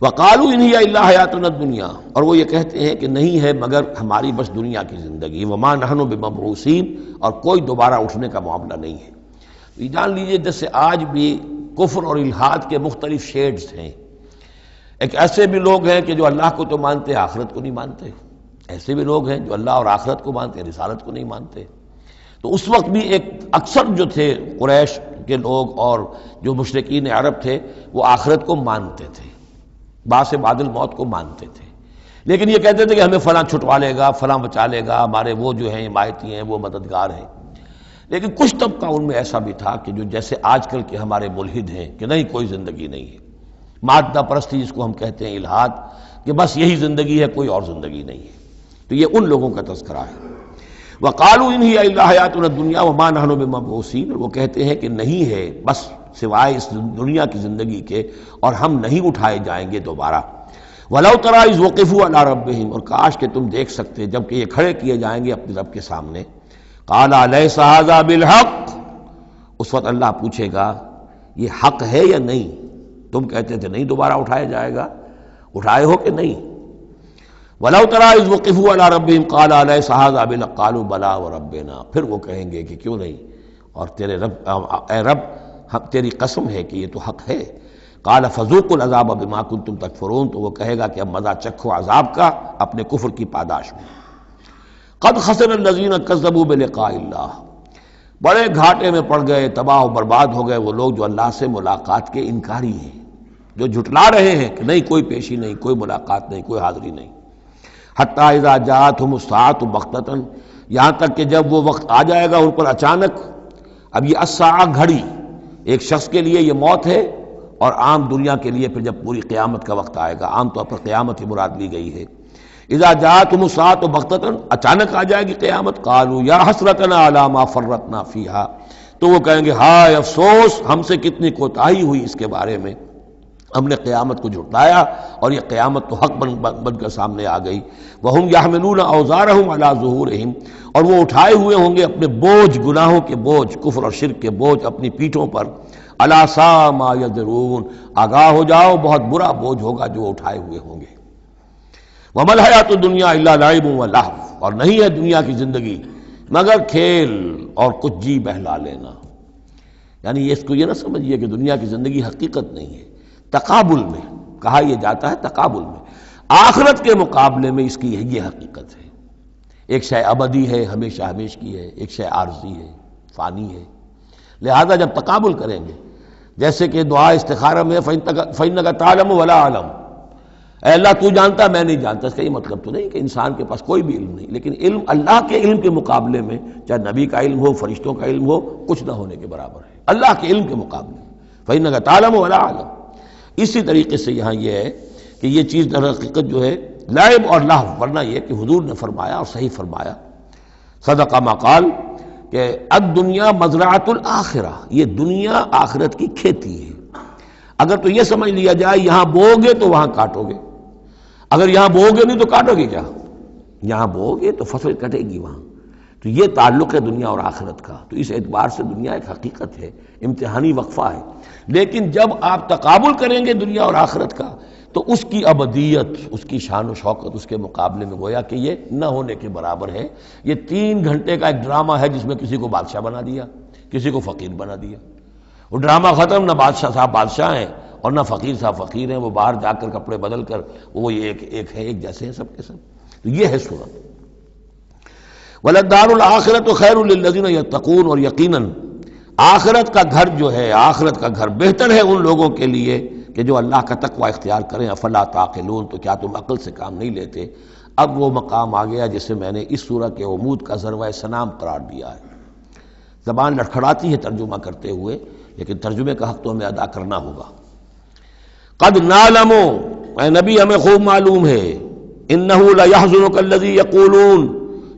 وَقَالُوا إِنْ هِيَ إِلَّا حَيَاتُنَا الدُّنْيَا، اور وہ یہ کہتے ہیں کہ نہیں ہے مگر ہماری بس دنیا کی زندگی. وَمَا نَحْنُ بِمَبْعُوثِينَ، اور کوئی دوبارہ اٹھنے کا معاملہ نہیں ہے. یہ جان لیجئے جیسے آج بھی کفر اور الحاد کے مختلف شیڈز ہیں. ایک ایسے بھی لوگ ہیں کہ جو اللہ کو تو مانتے آخرت کو نہیں مانتے، ایسے بھی لوگ ہیں جو اللہ اور آخرت کو مانتے رسالت کو نہیں مانتے. تو اس وقت بھی ایک اکثر جو تھے قریش کے لوگ اور جو مشرکین عرب تھے وہ آخرت کو مانتے تھے، باعث بعد الموت کو مانتے تھے، لیکن یہ کہتے تھے کہ ہمیں فلاں چھٹوا لے گا، فلاں بچا لے گا، ہمارے وہ جو ہیں حمایتی ہیں، وہ مددگار ہیں. لیکن کچھ طبقہ ان میں ایسا بھی تھا کہ جو جیسے آج کل کے ہمارے ملحد ہیں کہ نہیں کوئی زندگی نہیں ہے، مادہ پرستی جس کو ہم کہتے ہیں الحاد، کہ بس یہی زندگی ہے، کوئی اور زندگی نہیں ہے. تو یہ ان لوگوں کا تذکرہ ہے. وَقَالُوا إِنْ هِيَ إِلَّا حَيَاتُنَا الدُّنْيَا وَمَا نَحْنُ بِمَبْعُوثِينَ، اور وہ کہتے ہیں کہ نہیں ہے بس سوائے اس دنیا کی زندگی کے، اور ہم نہیں اٹھائے جائیں گے دوبارہ. وَلَوْ تَرَىٰ إِذْ وُقِفُوا عَلَىٰ رَبِّهِمْ، اور کاش کہ تم دیکھ سکتے جب کہ یہ کھڑے کیے جائیں گے اپنے رب کے سامنے. قَالَ أَلَيْسَ هَٰذَا بِالْحَقِّ، اس وقت اللہ پوچھے گا یہ حق ہے یا نہیں؟ تم کہتے تھے نہیں دوبارہ اٹھایا جائے گا، اٹھائے ہو کہ نہیں؟ وَلَوْ تَرَىٰ إِذْ وُقِفُوا عَلَىٰ رَبِّهِمْ قَالَ أَلَيْسَ هَٰذَا بِالْحَقِّ قَالُوا بَلَىٰ وَرَبِّنَا، پھر وہ کہیں گے کہ کیوں نہیں، اور تیرے رب، اے رب تیری قسم ہے کہ یہ تو حق ہے۔ قال فذوقوا العذاب بما کنتم تکفرون، تو وہ کہے گا کہ اب مزہ چکھو عذاب کا اپنے کفر کی پاداش میں۔ قد خسر الذین کذبوا بلقاء اللہ، بڑے گھاٹے میں پڑ گئے، تباہ و برباد ہو گئے وہ لوگ جو اللہ سے ملاقات کے انکاری ہیں، جو جھٹلا رہے ہیں کہ نہیں کوئی پیشی نہیں، کوئی ملاقات نہیں، کوئی حاضری نہیں۔ حتی اذا جاءتہم الساعۃ بغتۃ، یہاں تک کہ جب وہ وقت آ جائے گا ان پر اچانک۔ اب یہ الساعہ گھڑی ایک شخص کے لیے یہ موت ہے، اور عام دنیا کے لیے پھر جب پوری قیامت کا وقت آئے گا، عام طور پر قیامت ہی مراد لی گئی ہے۔ اذا جاءتہم الساعۃ بغتۃ، اچانک آ جائے گی قیامت۔ قالوا یا حسرتنا علی ما فرطنا فیہا، تو وہ کہیں گے ہائے افسوس ہم سے کتنی کوتاہی ہوئی اس کے بارے میں، ہم نے قیامت کو جھٹلایا اور یہ قیامت تو حق بن کر سامنے آ گئی۔ وَهُمْ يَحْمِلُونَ أَوْزَارَهُمْ عَلَى ظُهُورِهِمْ، اور وہ اٹھائے ہوئے ہوں گے اپنے بوجھ، گناہوں کے بوجھ، کفر اور شرک کے بوجھ اپنی پیٹھوں پر۔ أَلَا سَاءَ مَا يَزِرُونَ، آگاہ ہو جاؤ بہت برا بوجھ ہوگا جو اٹھائے ہوئے ہوں گے۔ وَمَا الْحَيَاةُ الدُّنْيَا إِلَّا لَعِبٌ وَلَهْوٌ، اور نہیں ہے دنیا کی زندگی مگر کھیل اور کچھ جی بہلا لینا۔ یعنی اس کو یہ نہ سمجھیے کہ دنیا کی زندگی حقیقت نہیں ہے، تقابل میں کہا یہ جاتا ہے، تقابل میں آخرت کے مقابلے میں اس کی یہ حقیقت ہے۔ ایک شے ابدی ہے، ہمیشہ ہمیش کی ہے، ایک شے عارضی ہے، فانی ہے۔ لہذا جب تقابل کریں گے، جیسے کہ دعا استخارہ میں فَإِنَّكَ تَعْلَمُ وَلَا أَعْلَمُ، اے اللہ تو جانتا میں نہیں جانتا، اس کا یہ مطلب تو نہیں کہ انسان کے پاس کوئی بھی علم نہیں، لیکن علم اللہ کے علم کے مقابلے میں، چاہے نبی کا علم ہو، فرشتوں کا علم ہو، کچھ نہ ہونے کے برابر ہے اللہ کے علم کے مقابلے میں۔ فَإِنَّكَ تَعْلَمُ وَلَا أَعْلَمُ۔ اسی طریقے سے یہاں یہ ہے کہ یہ چیز در حقیقت جو ہے لعب اور لہو، ورنہ یہ کہ حضور نے فرمایا اور صحیح فرمایا، صدق ما قال، کہ الدنیا مزرعۃ الآخرہ، یہ دنیا آخرت کی کھیتی ہے۔ اگر تو یہ سمجھ لیا جائے یہاں بو گے تو وہاں کاٹو گے، اگر یہاں بو گے نہیں تو کاٹو گے کیا؟ یہاں بو گے تو فصل کٹے گی وہاں۔ تو یہ تعلق ہے دنیا اور آخرت کا، تو اس اعتبار سے دنیا ایک حقیقت ہے، امتحانی وقفہ ہے۔ لیکن جب آپ تقابل کریں گے دنیا اور آخرت کا تو اس کی ابدیت، اس کی شان و شوکت اس کے مقابلے میں گویا کہ یہ نہ ہونے کے برابر ہے۔ یہ 3 گھنٹے کا ایک ڈرامہ ہے جس میں کسی کو بادشاہ بنا دیا، کسی کو فقیر بنا دیا۔ وہ ڈرامہ ختم، نہ بادشاہ صاحب بادشاہ ہیں اور نہ فقیر صاحب فقیر ہیں، وہ باہر جا کر کپڑے بدل کر وہ ایک ہے، ایک جیسے ہیں سب کے سب۔ تو یہ ہے صورت۔ وَلَلدَّارُ الْآخِرَةُ خَيْرٌ لِّلَّذِينَ يَتَّقُونَ، اور یقیناً آخرت کا گھر جو ہے، آخرت کا گھر بہتر ہے ان لوگوں کے لیے کہ جو اللہ کا تقوی اختیار کریں۔ افلا تعقلون، تو کیا تم عقل سے کام نہیں لیتے؟ اب وہ مقام آ گیا جسے میں نے اس سورہ کے عمود کا ذروہ سنام قرار دیا ہے۔ زبان لڑکھڑاتی ہے ترجمہ کرتے ہوئے، لیکن ترجمے کا حق تو ہمیں ادا کرنا ہوگا۔ قد نعلم، اے نبی ہمیں خوب معلوم ہے، انہ لیحزنک الذی یقولون،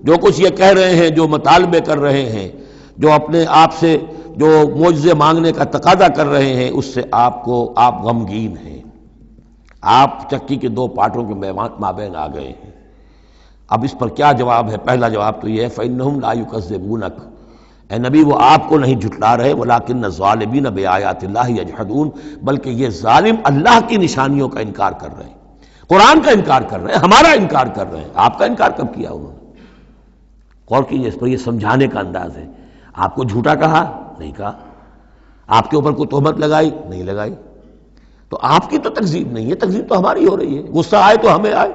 جو کچھ یہ کہہ رہے ہیں، جو مطالبے کر رہے ہیں، جو اپنے آپ سے جو معجزے مانگنے کا تقاضا کر رہے ہیں، اس سے آپ غمگین ہیں، آپ چکی کے 2 پاٹوں کے مابین آ گئے ہیں۔ اب اس پر کیا جواب ہے؟ پہلا جواب تو یہ ہے فإنہم لا یکذبونک، اے نبی وہ آپ کو نہیں جھٹلا رہے، ولکن الظالمین بآیات اللہ یجحدون، بلکہ یہ ظالم اللہ کی نشانیوں کا انکار کر رہے ہیں، قرآن کا انکار کر رہے ہیں، ہمارا انکار کر رہے ہیں۔ آپ کا انکار کب کیا انہوں نے؟ غور کیجیے، اس پر یہ سمجھانے کا انداز ہے۔ آپ کو جھوٹا کہا؟ نہیں کہا۔ آپ کے اوپر کوئی تہمت لگائی؟ نہیں لگائی۔ تو آپ کی تو تکذیب نہیں ہے، تکذیب تو ہماری ہو رہی ہے۔ غصہ آئے تو ہمیں آئے،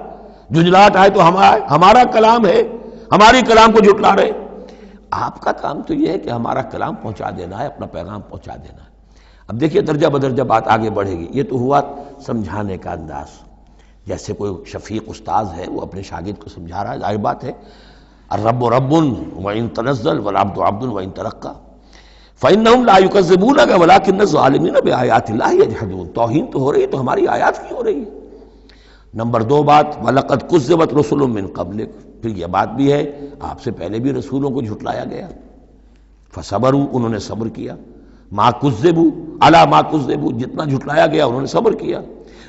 جھنجھلاہٹ آئے تو ہمیں آئے، ہمارا کلام ہے، ہماری کلام کو جھٹلا رہے۔ آپ کا کام تو یہ ہے کہ ہمارا کلام پہنچا دینا ہے، اپنا پیغام پہنچا دینا ہے۔ اب دیکھیے درجہ بدرجہ بات آگے بڑھے گی۔ یہ تو ہوا سمجھانے کا انداز، جیسے کوئی شفیق استاذ ہے وہ اپنے شاگرد کو سمجھا رہا ہے، ظاہر بات ہے الرب رب وإن تنزل والعبد عبد وإن ترقى فإنهم لا يكذبونك ولكن الظالمين بآيات الله يجحدون۔ توہین تو ہو رہی ہے، تو ہماری آیات کی ہو رہی ہے۔ نمبر 2 بات وَلَقَدْ كُذِّبَتْ رُسُلٌ مِّن قَبْلِكَ، پھر یہ بات بھی ہے آپ سے پہلے بھی رسولوں کو جھٹلایا گیا، فصبروا، انہوں نے صبر کیا، ما كذبوا علی ما كذبوا، جتنا جھٹلایا گیا انہوں نے صبر کیا،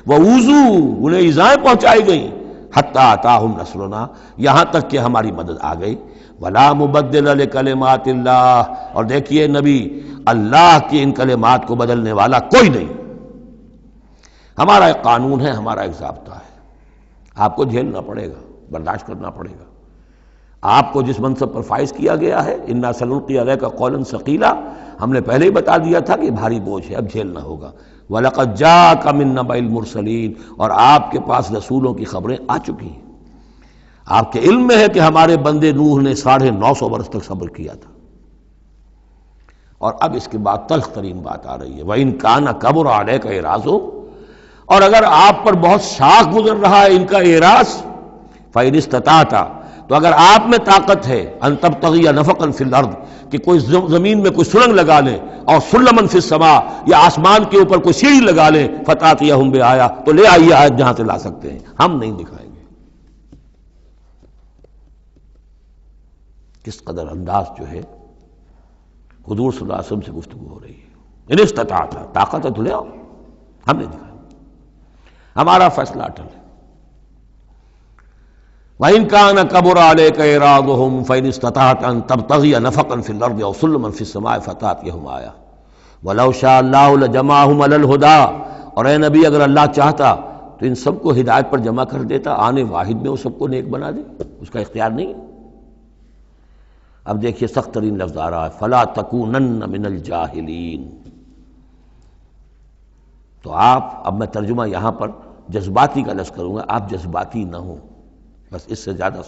وَأُوذُوا، انہیں ایذائیں پہنچائی گئیں، حتی اتاہم نصرنا، یہاں تک کہ ہماری مدد آ گئی، ولا مبدل لکلمات اللہ، اور دیکھیے نبی اللہ کی ان کلمات کو بدلنے والا کوئی نہیں۔ ہمارا ایک قانون ہے، ہمارا ایک ضابطہ ہے، آپ کو جھیلنا پڑے گا، برداشت کرنا پڑے گا۔ آپ کو جس منصب پر فائز کیا گیا ہے، انا سنلقی علیک قولا ثقیلا، ہم نے پہلے ہی بتا دیا تھا کہ بھاری بوجھ ہے، اب جھیلنا ہوگا۔ وَلَقَدْ جَاءَكَ مِن نَبَإِ الْمُرْسَلِينَ، اور آپ کے پاس رسولوں کی خبریں آ چکی ہیں۔ آپ کے علم میں ہے کہ ہمارے بندے نوح نے 950 برس تک صبر کیا تھا۔ اور اب اس کے بعد تلخ ترین بات آ رہی ہے، وَإِن كَانَ كَبُرَ عَلَيْكَ إِعْرَاضُهُمْ، اور اگر آپ پر بہت شاق گزر رہا ہے ان کا اعراض، فَإِنِ اسْتَطَعْتَ، تو اگر آپ میں طاقت ہے، ان تبتغی نفقا فی الارض، کہ کوئی زمین میں کوئی سرنگ لگا لیں، اور سلما فی السماء، یا آسمان کے اوپر کوئی سیڑھی لگا لیں، فتاتیہم بآیہ، تو لے آئیے آیت جہاں سے لا سکتے ہیں، ہم نہیں دکھائیں گے۔ کس قدر انداز جو ہے حضور صلی اللہ علیہ وسلم سے گفتگو ہو رہی ہے۔ ان استطاعت، طاقت ہے تو لے آؤ، ہم نہیں دکھائیں گے، ہمارا فیصلہ اٹل ہے۔ وَإِن كَانَ كَبُرَ عَلَيْكَ إِعْرَاضُهُمْ فَإِنِ اسْتَطَعْتَ أَن تَبْتَغِيَ نَفَقًا فِي الْأَرْضِ أَوْ سُلَّمًا فِي السَّمَاءِ فَتَأْتِيَهُمْ آیَةٌ وَلَوْ شَاءَ اللَّهُ لَجَمَعَهُمْ عَلَى الْهُدَىٰ، اور اے نبی اگر اللہ چاہتا تو ان سب کو ہدایت پر جمع کر دیتا، آنے واحد میں وہ سب کو نیک بنا دے، اس کا اختیار نہیں ہے۔ اب دیکھیے سخت ترین لفظ آ رہا ہے، فَلَا تَكُونَنَّ مِنَ الْجَاهِلِينَ۔ تو آپ، اب میں ترجمہ یہاں پر جذباتی کا لفظ کروں گا، آپ جذباتی نہ ہوں، بس اس سے زیادہ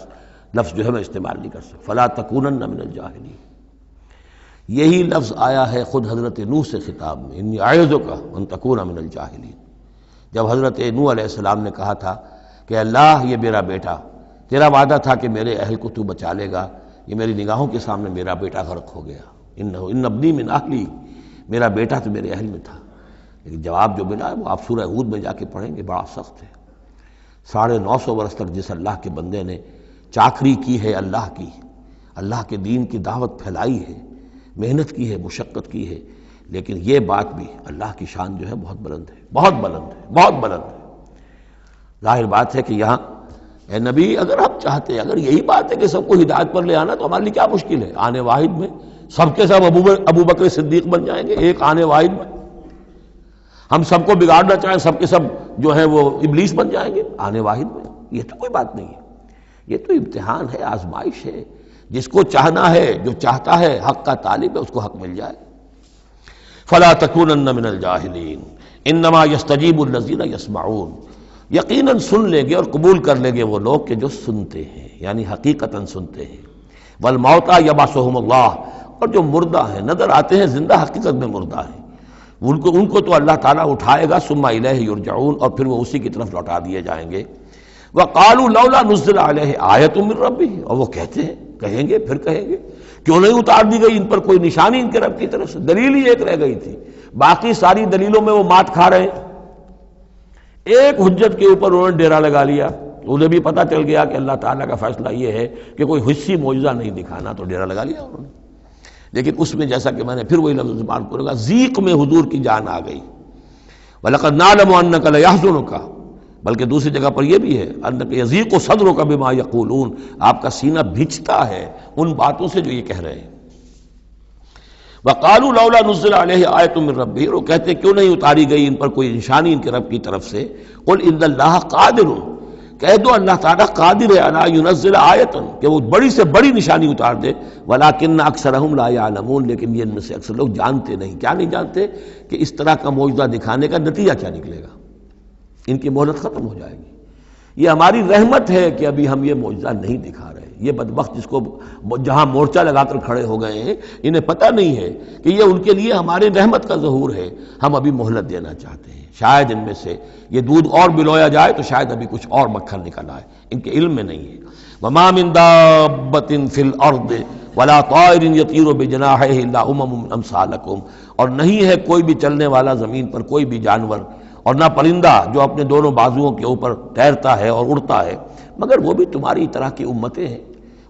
لفظ جو ہے میں استعمال نہیں کر سکتا۔ فَلَا تَكُونَنَّ مِنَ الْجَاهِلِينَ، یہی لفظ آیا ہے خود حضرت نوح سے خطاب میں، اِنِّی أَعِظُكَ أَن تَكُونَ مِنَ الْجَاهِلِينَ۔ جب حضرت نوح علیہ السلام نے کہا تھا کہ اللہ یہ میرا بیٹا، تیرا وعدہ تھا کہ میرے اہل کو تو بچا لے گا، یہ میری نگاہوں کے سامنے میرا بیٹا غرق ہو گیا، إِنَّ ابْنِی مِنْ أَهْلِی، میرا بیٹا تو میرے اہل میں تھا۔ لیکن جواب جو ملا ہے وہ آپ سورہ ہود میں جا کے پڑھیں گے، بڑا سخت ہے۔ 950 برس تک جس اللہ کے بندے نے چاکری کی ہے اللہ کی، اللہ کے دین کی دعوت پھیلائی ہے، محنت کی ہے، مشقت کی ہے، لیکن یہ بات بھی اللہ کی شان جو ہے بہت بلند ہے، بہت بلند ہے، بہت بلند ہے۔ ظاہر بات ہے کہ یہاں اے نبی اگر ہم چاہتے، اگر یہی بات ہے کہ سب کو ہدایت پر لے آنا، تو ہمارے لیے کیا مشکل ہے؟ آنے واحد میں سب کے سب ابو بکر صدیق بن جائیں گے، ایک آنے واحد میں۔ ہم سب کو بگاڑنا چاہیں، سب کے سب جو ہے وہ ابلیس بن جائیں گے آنے واحد میں۔ یہ تو کوئی بات نہیں ہے، یہ تو امتحان ہے، آزمائش ہے۔ جس کو چاہنا ہے، جو چاہتا ہے، حق کا طالب ہے، اس کو حق مل جائے۔ فَلَا تَكُونَنَّ مِنَ الْجَاهِلِينَ إِنَّمَا يَسْتَجِيبُ الَّذِينَ يَسْمَعُونَ، یقیناً سن لیں گے اور قبول کر لیں گے وہ لوگ کہ جو سنتے ہیں، یعنی حقیقتاً سنتے ہیں۔ وَالْمَوْتَىٰ يَبْعَثُهُمُ اللَّهُ، اور جو مردہ ہیں، نظر آتے ہیں زندہ، حقیقت میں مردہ ہیں، ان کو تو اللہ تعالیٰ اٹھائے گا، ثم الیہ یرجعون، اور پھر وہ اسی کی طرف لوٹا دیے جائیں گے۔ وقالوا لولا نزل علیہ آیۃ من ربہ، اور وہ کہتے ہیں، کہیں گے، پھر کہیں گے، کیوں نہیں اتار دی گئی ان پر کوئی نشانی ان کے رب کی طرف سے؟ دلیل ہی ایک رہ گئی تھی، باقی ساری دلیلوں میں وہ مات کھا رہے ہیں۔ ایک حجت کے اوپر انہوں نے ڈیرا لگا لیا، انہیں بھی پتہ چل گیا کہ اللہ تعالیٰ کا فیصلہ یہ ہے کہ کوئی حسی معجزہ نہیں دکھانا، تو ڈیرا لگا لیا انہوں نے۔ لیکن اس میں جیسا کہ میں نے پھر وہی لفظ استعمال کروں گا، ذیق میں حضور کی جان آ گئی۔ وَلَقَدْ نَعْلَمُ أَنَّكَ لَيَحْزُنُكَ، بلکہ دوسری جگہ پر یہ بھی ہے، أَنَّكَ يَضِيقُ صَدْرُكَ بِمَا يَقُولُونَ، آپ کا سینہ بھیجتا ہے ان باتوں سے جو یہ کہہ رہے ہیں۔ وَقَالُوا لَوْلَا نُزِّلَ عَلَيْهِ آیَةٌ مِّن رَبِّهِ، وہ کہتے ہیں کیوں نہیں اتاری گئی ان پر کوئی نشانی ان کے رب کی طرف سے۔ قُلْ إِنَّ اللَّهَ قَادِرٌ، کہہ دو اللہ تعالیٰ قادر ہے علی ينزل آیۃ، کہ وہ بڑی سے بڑی نشانی اتار دے، ولیکن اکثرہم لا یعلمون، لیکن یہ ان میں سے اکثر لوگ جانتے نہیں۔ کیا نہیں جانتے؟ کہ اس طرح کا معجزہ دکھانے کا نتیجہ کیا نکلے گا، ان کی مہلت ختم ہو جائے گی۔ یہ ہماری رحمت ہے کہ ابھی ہم یہ معجزہ نہیں دکھا رہے۔ یہ بدبخت جس کو جہاں مورچہ لگا کر کھڑے ہو گئے ہیں، انہیں پتہ نہیں ہے کہ یہ ان کے لیے ہماری رحمت کا ظہور ہے، ہم ابھی مہلت دینا چاہتے ہیں۔ شاید ان میں سے یہ دودھ اور بلویا جائے تو شاید ابھی کچھ اور مکھن نکل آئے، ان کے علم میں نہیں ہے۔ وَمَا مِن دَابَّةٍ فِي الْأَرْضِ وَلَا طَائِرٍ يَطِيرُ بِجَنَاحَيْهِ إِلَّا أُمَمٌ أَمْثَالُكُمْ، اور نہیں ہے کوئی بھی چلنے والا زمین پر، کوئی بھی جانور، اور نہ پرندہ جو اپنے دونوں بازوؤں کے اوپر تیرتا ہے اور اڑتا ہے، مگر وہ بھی تمہاری طرح کی امتیں ہیں،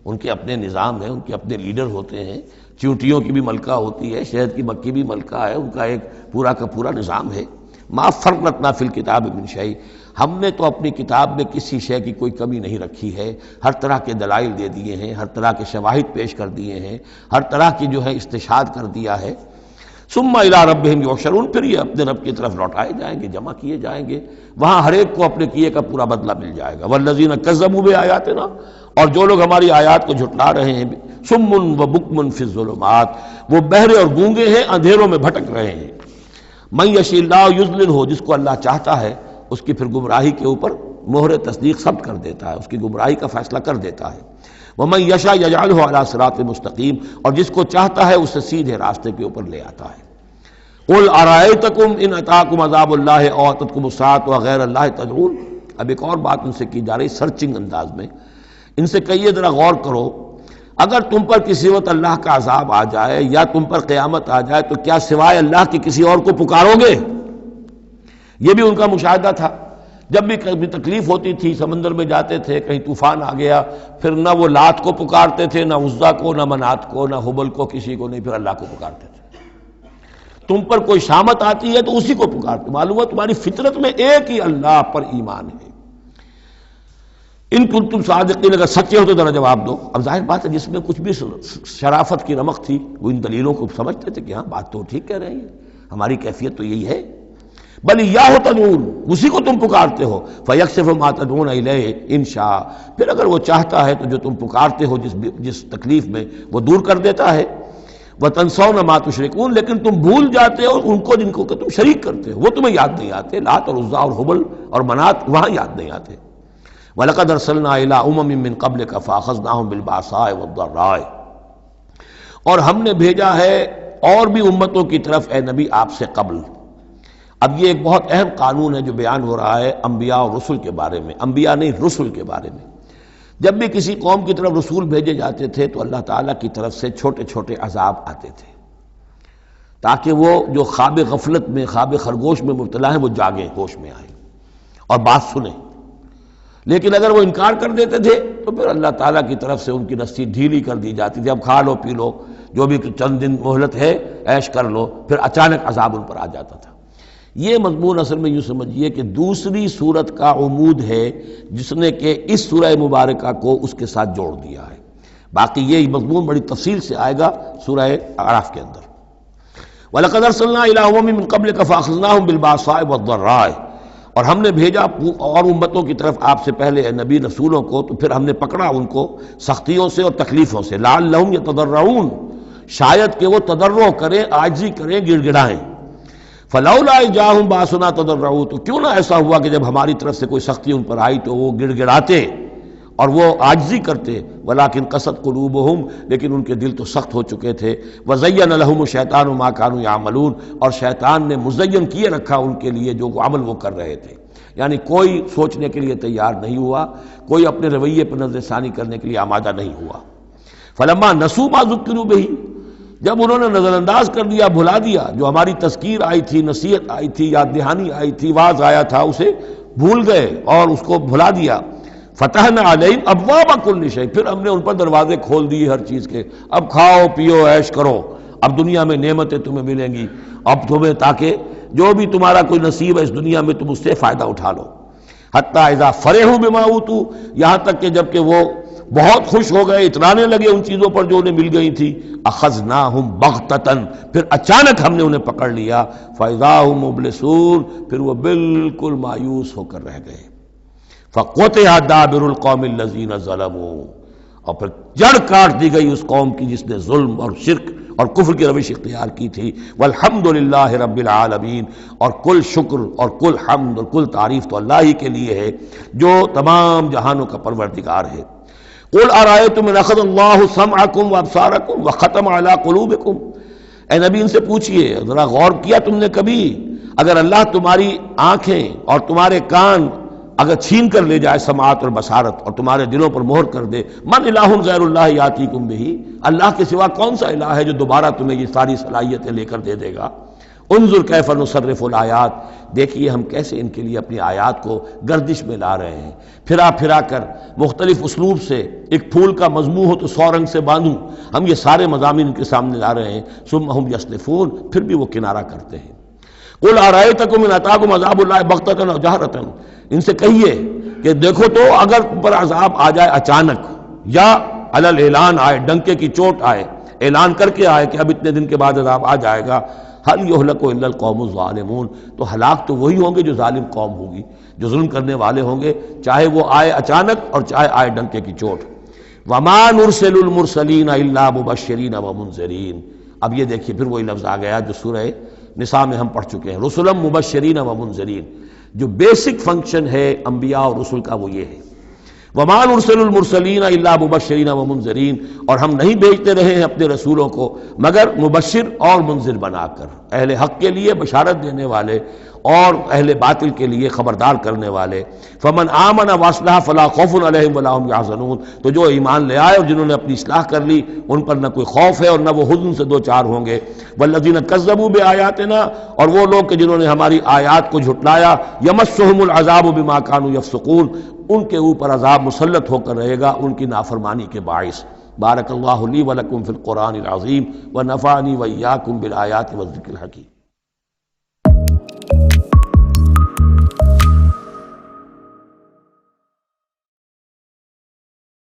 ان کے اپنے نظام ہیں، ان کے اپنے لیڈر ہوتے ہیں۔ چیونٹیوں کی بھی ملکہ ہوتی ہے، شہد کی مکھی بھی ملکہ ہے، ان کا ایک پورا کا پورا نظام ہے۔ ما فرطنا فی الکتاب من شیء، ہم نے تو اپنی کتاب میں کسی شے کی کوئی کمی نہیں رکھی ہے، ہر طرح کے دلائل دے دیے ہیں، ہر طرح کے شواہد پیش کر دیے ہیں، ہر طرح کی جو ہے استشہاد کر دیا ہے۔ ثم الی ربہم یحشرون، پھر یہ اپنے رب کی طرف لوٹائے جائیں گے، جمع کیے جائیں گے، وہاں ہر ایک کو اپنے کیے کا پورا بدلہ مل جائے گا۔ والذین کذبوا بآیاتنا، اور جو لوگ ہماری آیات کو جھٹلا رہے ہیں سمن و بکمن فی الظلمات، وہ بہرے اور گونگے ہیں، اندھیروں میں بھٹک رہے ہیں۔ من یشاء اللہ یضللہ، جس کو اللہ چاہتا ہے اس کی پھر گمراہی کے اوپر مہر تصدیق ثبت کر دیتا ہے، اس کی گمراہی کا فیصلہ کر دیتا ہے۔ ومن یشاء یجعلہ علی صراط مستقیم، اور جس کو چاہتا ہے اسے سیدھے راستے کے اوپر لے آتا ہے۔ قل ارأیتکم ان اتاکم عذاب اللہ او اتتکم الساعۃ وغیر اللہ تدعون۔ اب ایک اور بات ان سے کی جا رہی سرچنگ انداز میں، ان سے کہیے ذرا غور کرو، اگر تم پر کسی وقت اللہ کا عذاب آ جائے یا تم پر قیامت آ جائے تو کیا سوائے اللہ کے کسی اور کو پکارو گے؟ یہ بھی ان کا مشاہدہ تھا، جب بھی کبھی تکلیف ہوتی تھی سمندر میں جاتے تھے، کہیں طوفان آ گیا، پھر نہ وہ لات کو پکارتے تھے، نہ عزا کو، نہ منات کو، نہ حبل کو، کسی کو نہیں، پھر اللہ کو پکارتے تھے۔ تم پر کوئی شامت آتی ہے تو اسی کو پکارتے، معلوم ہے تمہاری فطرت میں ایک ہی اللہ پر ایمان ہے۔ ان کنتم صادقین، اگر سچے ہو تو ذرا جواب دو۔ اب ظاہر بات ہے جس میں کچھ بھی شرافت کی رمق تھی وہ ان دلیلوں کو سمجھتے تھے کہ ہاں بات تو ٹھیک کہہ رہے ہیں، ہماری کیفیت تو یہی ہے۔ بل ایاہ تدعون، اسی کو تم پکارتے ہو۔ فیکشف ما تدعون الیہ ان شاء، پھر اگر وہ چاہتا ہے تو جو تم پکارتے ہو جس تکلیف میں وہ دور کر دیتا ہے۔ وتنسون ما تشرکون، لیکن تم بھول جاتے ہو ان کو جن کو کہ تم شریک کرتے ہو، وہ تمہیں یاد نہیں آتے، لات اور عزا اور حبل اور منات وہاں یاد نہیں آتے۔ وَلَقَدْ أَرْسَلْنَا إِلَىٰ أُمَمٍ مِّن قَبْلِكَ فَأَخَذْنَاهُم بِالْبَأْسَاءِ وَالضَّرَّاءِ، اور ہم نے بھیجا ہے اور بھی امتوں کی طرف اے نبی آپ سے قبل۔ اب یہ ایک بہت اہم قانون ہے جو بیان ہو رہا ہے انبیاء اور رسل کے بارے میں، انبیاء نہیں رسل کے بارے میں۔ جب بھی کسی قوم کی طرف رسول بھیجے جاتے تھے تو اللہ تعالیٰ کی طرف سے چھوٹے چھوٹے عذاب آتے تھے تاکہ وہ جو خواب غفلت میں، خواب خرگوش میں مبتلا ہیں وہ جاگیں، ہوش میں آئیں اور بات سنیں۔ لیکن اگر وہ انکار کر دیتے تھے تو پھر اللہ تعالیٰ کی طرف سے ان کی رسی ڈھیلی کر دی جاتی تھی، اب کھا لو پی لو، جو بھی چند دن مہلت ہے عیش کر لو، پھر اچانک عذاب ان پر آ جاتا تھا۔ یہ مضمون اصل میں یوں سمجھیے کہ دوسری سورت کا عمود ہے جس نے کہ اس سورہ مبارکہ کو اس کے ساتھ جوڑ دیا ہے۔ باقی یہ مضمون بڑی تفصیل سے آئے گا سورہ اعراف کے اندر۔ وَلَقَدْ أَرْسَلْنَا إِلَىٰ أُمَمٍ مِّن قَبْلِكَ فَأَخَذْنَاهُم بِالْبَأْسَاءِ وَالضَّرَّاءِ، اور ہم نے بھیجا اور امتوں کی طرف آپ سے پہلے نبی رسولوں کو، تو پھر ہم نے پکڑا ان کو سختیوں سے اور تکلیفوں سے، لعلہم یتضرعون، شاید کہ وہ تضرع کریں، عاجزی کریں، گڑ گڑائیں۔ فلولا جاءہم باسنا تضرعوا، تو کیوں نہ ایسا ہوا کہ جب ہماری طرف سے کوئی سختی ان پر آئی تو وہ گڑ گڑاتے اور وہ عاجزی کرتے۔ ولیکن قست قلوبہم، لیکن ان کے دل تو سخت ہو چکے تھے۔ وزین لہم الشیطان ما کانوا یعملون، اور شیطان نے مزین کیے رکھا ان کے لیے جو عمل وہ کر رہے تھے، یعنی کوئی سوچنے کے لیے تیار نہیں ہوا، کوئی اپنے رویے پر نظر ثانی کرنے کے لیے آمادہ نہیں ہوا۔ فلما نسوا ما ذکروا بہ، جب انہوں نے نظر انداز کر دیا، بھلا دیا، جو ہماری تذکیر آئی تھی، نصیحت آئی تھی، یاد دہانی آئی تھی، واعظ آیا تھا، اسے بھول گئے اور اس کو بھلا دیا۔ فتحنا علیہم ابواب کل شیء، پھر ہم نے ان پر دروازے کھول دیے ہر چیز کے، اب کھاؤ پیو عیش کرو، اب دنیا میں نعمتیں تمہیں ملیں گی، اب تمہیں تاکہ جو بھی تمہارا کوئی نصیب ہے اس دنیا میں تم اس سے فائدہ اٹھا لو۔ حتی اذا فرحوا بما اوتوا، یہاں تک کہ جب کہ وہ بہت خوش ہو گئے، اترانے لگے ان چیزوں پر جو انہیں مل گئی تھی، اخذناہم بغتۃ، پھر اچانک ہم نے انہیں پکڑ لیا، فاذا ہم مبلسون، پھر وہ بالکل مایوس ہو کر رہ گئے۔ فقطع دابر القوم الذین ظلموا، اور پھر جڑ کاٹ دی گئی اس قوم کی جس نے ظلم اور شرک اور کفر کی روش اختیار کی تھی۔ والحمدللہ رب العالمین، اور کل شکر اور کل حمد اور کل تعریف تو اللہ ہی کے لیے ہے جو تمام جہانوں کا پروردگار ہے۔ قل ارأیتم ان اخذ اللہ سمعکم وابصارکم وختم علی قلوبکم، اے نبی ان سے پوچھئے، ذرا غور کیا تم نے کبھی، اگر اللہ تمہاری آنکھیں اور تمہارے کان اگر چھین کر لے جائے سماعت اور بصارت اور تمہارے دلوں پر مہر کر دے، من الہ غیر اللہ یاتیکم بہ، اللہ کے سوا کون سا الہ ہے جو دوبارہ تمہیں یہ ساری صلاحیتیں لے کر دے دے گا۔ انظر کیف نصرف الآیات، دیکھیے ہم کیسے ان کے لیے اپنی آیات کو گردش میں لا رہے ہیں، پھرا پھرا کر مختلف اسلوب سے، ایک پھول کا مضمون ہو تو 100 رنگ سے باندھوں، ہم یہ سارے مضامین ان کے سامنے لا رہے ہیں۔ ثم ہم یصدفون، پھر بھی وہ کنارہ کرتے ہیں۔ قل ارأیتکم ان اتاکم عذاب اللہ بغتۃ و جہرۃ، ان سے کہیے کہ دیکھو تو اگر تم پر عذاب آ جائے اچانک یا علی الاعلان آئے، ڈنکے کی چوٹ آئے، اعلان کر کے آئے کہ اب اتنے دن کے بعد عذاب آ جائے گا، هل يهلك الا القوم الظالمون، تو ہلاک تو وہی ہوں گے جو ظالم قوم ہوگی، جو ظلم کرنے والے ہوں گے، چاہے وہ آئے اچانک اور چاہے آئے ڈنکے کی چوٹ۔ وما نرسل المرسلین الا مبشرین ومنذرین. اب یہ دیکھیے پھر وہی لفظ آ گیا جو سورہ نساء میں ہم پڑھ چکے ہیں، رسلا مبشرین ومنذرین. جو بیسک فنکشن ہے انبیاء اور رسل کا وہ یہ ہے، وما نرسل المرسلین الا مبشرین ومنذرین، اور ہم نہیں بھیجتے رہے ہیں اپنے رسولوں کو مگر مبشر اور منذر بنا کر، اہل حق کے لیے بشارت دینے والے اور اہل باطل کے لیے خبردار کرنے والے. فمن آمن واصلح فلا خوف علیہم ولا هم يحزنون. تو جو ایمان لے آئے اور جنہوں نے اپنی اصلاح کر لی ان پر نہ کوئی خوف ہے اور نہ وہ حزن سے دو چار ہوں گے. والذین کذبوا بآیاتنا، اور وہ لوگ کہ جنہوں نے ہماری آیات کو جھٹلایا، یمسهم العذاب بما كانوا يفسقون، ان کے اوپر عذاب مسلط ہو کر رہے گا ان کی نافرمانی کے باعث. بارک اللہ لی ولکم فی القرآن العظیم ونفعنی وإیاکم بالآیات والذکر الحکیم.